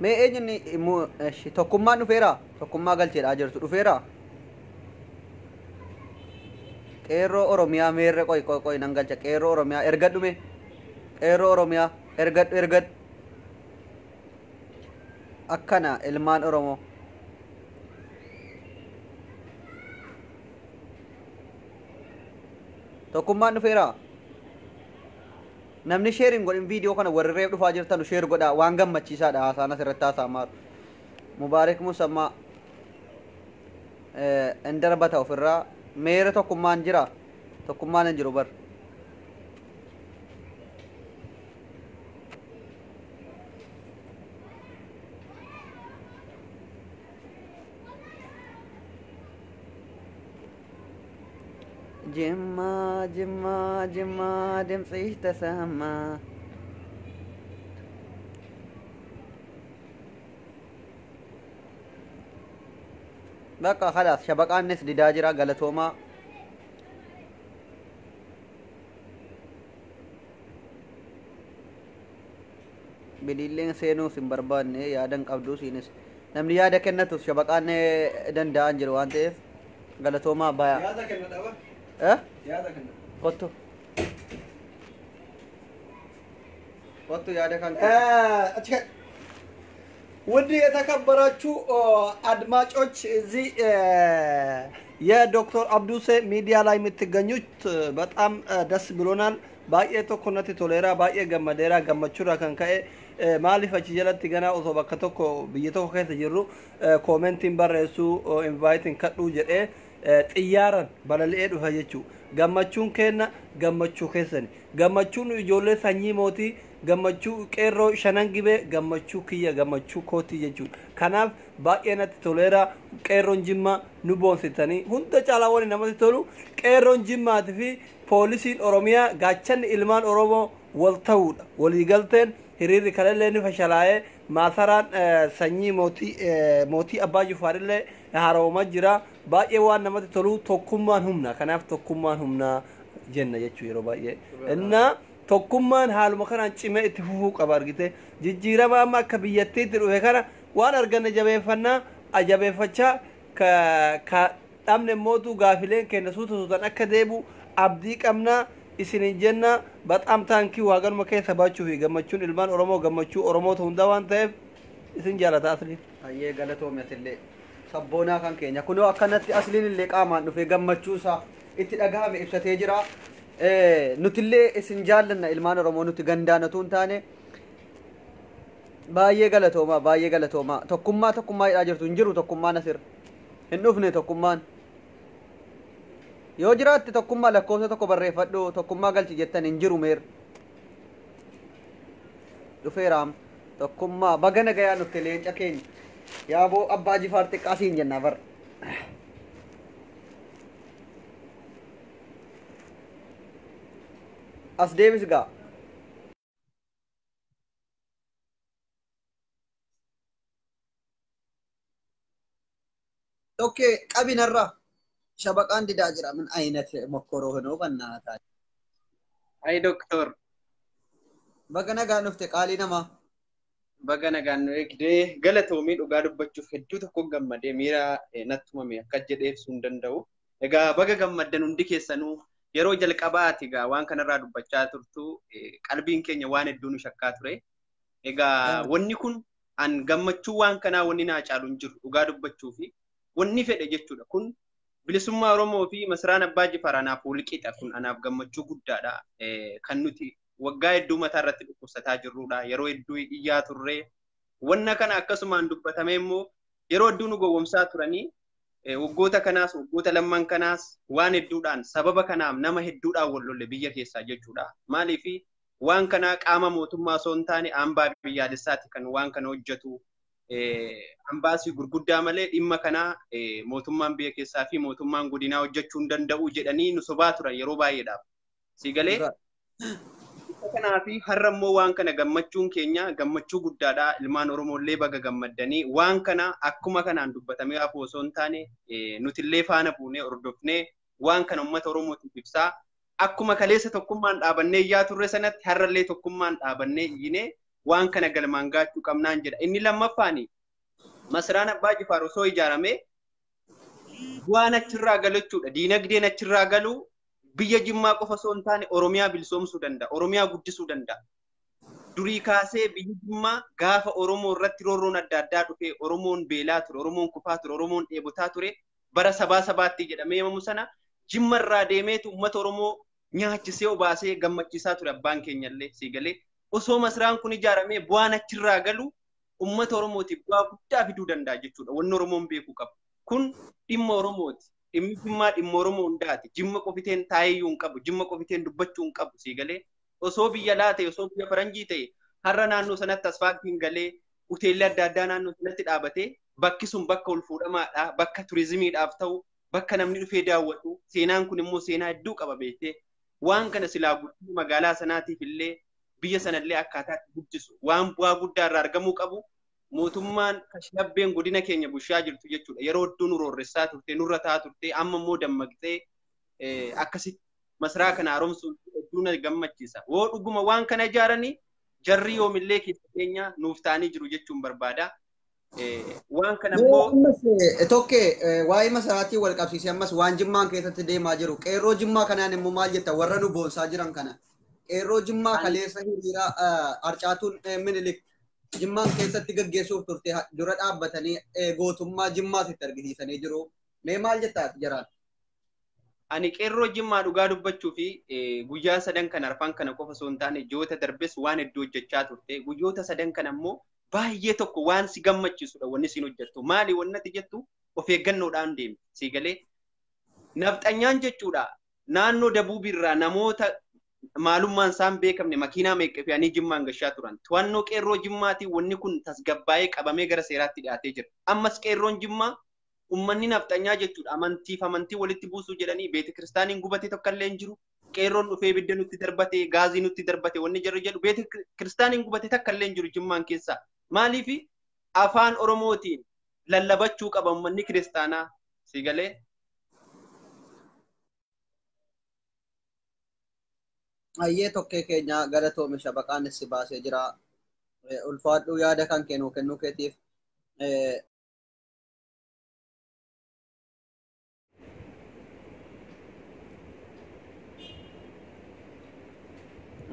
Mee eenyuun tokkummaan dhufeera tokkummaa galcheedhaa jirtu dhufeera. Qeerroo Oromiyaa meerre qoy nan galcha qeerroo Oromiyaa ergadhume qeerroo Oromiyaa ergadhu akkana ilmaan Oromoo. Tokkummaan dhufeera. Namni sheerin godhin viidiyoo kana warri reef dhufaa jirtan sheer godhaa waan gammachiisaadha haasaan asirratti haasa'amaa Mubaarak Musammaa in darbata ofirraa meera tokkummaan jira tokkummaan hin jiru bar. Jimmaa Jimmaa Jimmaa dimtsi tasamaa. Bakka khalaas shabaqaannis didaa jira galatoomaa. Biliilleen seenuus hin barbaanne yaadan qabduu siinis namni yaada kennatus shabaqaan danda'an jiru waan ta'eef galatoomaa bayaa. Yaada kenna dhaba. Yaada kenna. Kottu. Kottu yaada kan. ውድ የተከበራችሁ አድማጮች እዚህ የዶክተር አብዱሴ ሚዲያ ላይ የምትገኙት በጣም ደስ ብሎናል። ባየ ቶኮነት ቶሌራ ባየ ገመዴራ ገመቹራ ከንከኤ ማሊፍ አቺ ጀለቲ ገና ኦሶ በከቶኮ ብየቶኮ ከሰ ጅሩ ኮሜንቲን በረሱ ኢንቫይቲን ከዱ ጀዴ ጥያራን በለልኤ ዱፈ ጀቹ ገመቹን ከና ገመቹ ከሰኒ ገመቹን ኢጆሌ ሰኚ ሞቲ gammachuu qeerroo shanan gibee gammachuu kiyya gammachuu kootii jechuudha. Kanaaf baay'ee natti toleera qeerroon Jimmaa nu boonsitanii hunda caalaa waliin namatti tolu qeerroon Jimmaatii fi poolisiin Oromiyaa gaachanni ilmaan Oromoo wal ta'uudha. Waliigalteen hiriirri kanallee ni fashalaa'ee maasaraan sanyii mootii Abbaa Jifaarillee haaroomaa jira. Baay'ee waan namatti tolu tokkummaan humna. Kanaaf tokkummaan humna jenna jechuu yeroo baay'ee. Innaa tokkummaan haaluma kanaan cimee itti fufuu qaba argite jijjiirama amma akka biyyattiitti dhufe kana waan arganne jabeeffannaa ajabeeffachaa ka dhabne mootu gaafileen keenya suutan akka deebu abdii qabnaa isinin jenna baxaam taankii waaganuma keessa baachuu fi gammachuun ilmaan Oromoo gammachuu Oromoota hundaa waan ta'eef isin jaalata asliin. Ayyee galatoomatillee sabboonaa kan keenya kunoo akkanatti asliin illee qaamaan dhufe gammachuu isaa itti dhagahame ibsatee jira. nutillee isin jaallanna ilmaan Oromoo nuti gandaanatuun taane baay'ee galatooma tokkummaa jedhaa jirtu hin jiru tokkummaan asir hin dhufne tokkummaan yoo jiraatti tokkummaa lakkoofsa tokko barreeffadhu tokkummaa galchi jettan hin jiru meer dhufeeraam tokkummaa baga nagayaan dhufte leenca keenya yaaboo Abbaa Jifaar xiqqaasiin jennaa bar as deebis gaa اوكي قبي نرى شبقان دي داجرا من عينت مكرو هنو بناتا
اي دكتور
بغنا غا نفت قالي نما
بغنا غا نيكدي غلطومي دوغا دبچو فدو تكو گمدي ميرا نتومي كجديف سوندندو اغا بغا گمدن undi keessanu yeroo jalqabaati gaa waan kanarraa dubbachaa turtu qalbiin keenya waan hedduun shakkaa ture egaa wanni kun an gammachuu waan kanaa wanni naa caalu hin jiru dhugaa dubbachuu fi wanni fedhe jechuudha kun bilisummaa Oromoo fi masraan Abbaa Jifaar anaaf wulqixa kun anaaf gammachuu guddaadha kan nuti waggaa hedduu mataa irratti dhukkubsataa jirrudha yeroo hedduu iyyaa turre wanna kana akkasumaan dubbatame immoo yeroo hedduu nu gowwomsaa turanii waggoota kanaas waggoota lamman kanaas waan hedduudhaan sababa kanaaf nama hedduudhaan wal lolle biyya keessaa jechuudha maaliif waan kana qaama mootummaa osoo hin taane hambaa biyyaalessaatti kan waan kana hojjetu ambaasii gurguddaa malee dhimma kana mootummaan biyya keessaa fi mootummaan godinaa hojjechuu hin danda'u jedhanii nu sobaa turan yeroo baay'eedhaaf siigalee kanaafi har'ammoo waan kana gammachuun keenya gammachuu guddaadha ilmaan Oromoollee baga gammaddanii waan kana akkuma kanaan dubbatamee afoo osoo hin taane nutillee faana buunee hordofnee waan kana uummata Oromootiif ibsaa akkuma kaleessa tokkummaan dhaabannee iyyaa turre sanatti har'allee tokkummaan dhaabannee iyyinee waan kana galmaan gaachuu qabnaan jedha inni lammaffaani masraan Abbaa Jifaar osoo ijaaramee waan achirraa galachuudha diinagdeen achirraa galuu biyya Jimmaa qofa osoo hin taane Oromiyaa bilisoomsuu danda'a Oromiyaa guddisuu danda'a durii kaasee biyyi Jimmaa gaafa Oromoo irratti roorroon adda addaa dhufe Oromoon beelaa ture Oromoon kufaa ture Oromoon dheebotaa ture bara sabaatti jedhamee himamu sana Jimma irraa deemeetu uummata Oromoo nyaachisee obaasee gammachiisaa ture abbaan keenyallee siigalee osoo masraan kun ijaaramee bu'aan achirraa galu uummata Oromootiif bu'aa guddaa fiduu danda'a jechuudha wanni Oromoon beekuu qabu kun dhimma Oromooti dhimmi Jimmaa dhimma Oromoo hundaati Jimma qofiteen taayiyyuu hin qabu Jimma qofiteen dubbachuu hin qabu siigalee osoo biyya laa ta'e osoo biyya faranjii ta'e har'a naannoo sanatti asfaaltiin galee hoteelli adda addaa naannoo sanatti dhaabatee bakki sun bakka ol fuudhamaadha bakka turizimiidhaaf ta'u bakka namni dhufee daawwatu seenaan kun immoo seenaa hedduu qaba beektee waan kana silaa guddina magaalaa sanaatiif illee biyya sanallee akkaataatti guddisu waan bu'aa guddaa irraa argamuu qabu mootummaan kashlabbeen godina keenya bushaa jirtu jechuudha yeroo hedduu nu roorressaa turte nurra taa turte amma immoo dammaqxee akkasitti masraa kana haaromsuun hedduu na gammachiisa woo dhuguma waan kana ijaaranii jarri yoomillee keessa keenya nuuf ta'anii jiru jechuun barbaada waan kana immoo
tokke waa'ee masaraatii wal qabsiisee ammas waan Jimmaan keessatti deemaa jiru qeerroo Jimmaa kanaan immoo maal jetta warra nu boonsaa jiran kana qeerroo Jimmaa kaleessa hiriira arcaatuun Minilik jimmaan keessatti gaggeessuuf turte dura dhaabbatanii gootummaa jimmaas itti argisiisanii jiru. Mee maal jettaati jaraan?
Ani qeerroo jimmaa dhugaa dubbachuu fi guyyaa sadan kan arfan kana qofa osoo hin taane ji'oota darbes waan hedduu hojjechaa turte. Guyyoota sadan kana immoo baay'ee tokko waan si gammachiisudha wanni siin hojjettu. Maali wanni ati jettu of eeggannoodhaan deemi. Si galee nafxanyaan jechuudha. Naannoo dabuubirraa namoota maalummaan isaan beekamne makiinaa meeqa fe'anii jimmaan gashaa turan. To'annoo qeerroo jimmaatii wanni kun tasgabbaa'ee qabamee gara seeraatti dhiyaatee jira. Ammas qeerroon jimmaa ummanni nafxanyaa jechuudha. Amantiif amantii walitti buusuu jedhanii beeti kiristaaniin gubate tokko illee hin jiru. Qeerroon dhufee ibidda nutti darbate, gaazii nutti darbate wanni jarri jedhu beeti kiristaaniin gubate takka illee hin jiru jimmaan keessaa. Maaliif afaan Oromootiin lallabachuu qaba ummanni kiristaanaa. Si galee
Ayyee tokkee keenya galatoomi shabaqaan si baasee jira. Ulfaadhuu yaada kan kennuu keetiif.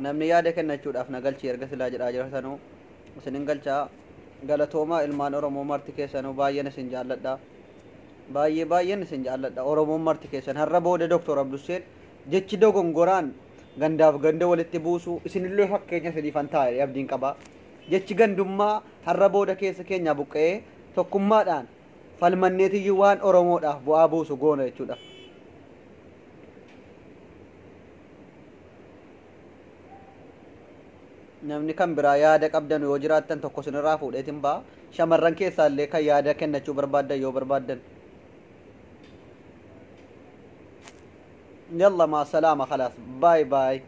Namni yaada kennachuudhaaf na galchii erga silaa jedhaa jirtanuu isinin galchaa galatoomaa ilmaan Oromoo marti keessanuu baay'een isin jaalladha. Baay'een isin jaalladha. Oromoon marti keessan har'a booda Dr. Abduseen jechi dogongoraan gandaaf ganda walitti buusu isinillee fakkeenya sadiifan taa'e abdiin qaba. Jechi gandummaa har'a booda keessa keenya buqqee tokkummaadhaan falmanneetiyyuu waan Oromoodhaaf bu'aa buusu goona jechuudha. Namni kan biraa yaada qabdan yoo jiraattan tokko sinirraa fuudheetiin ba'a. Shamarran keessaallee kan yaada kennachuu barbaaddan yoo barbaaddan. يلا مع السلامة خلاص باي باي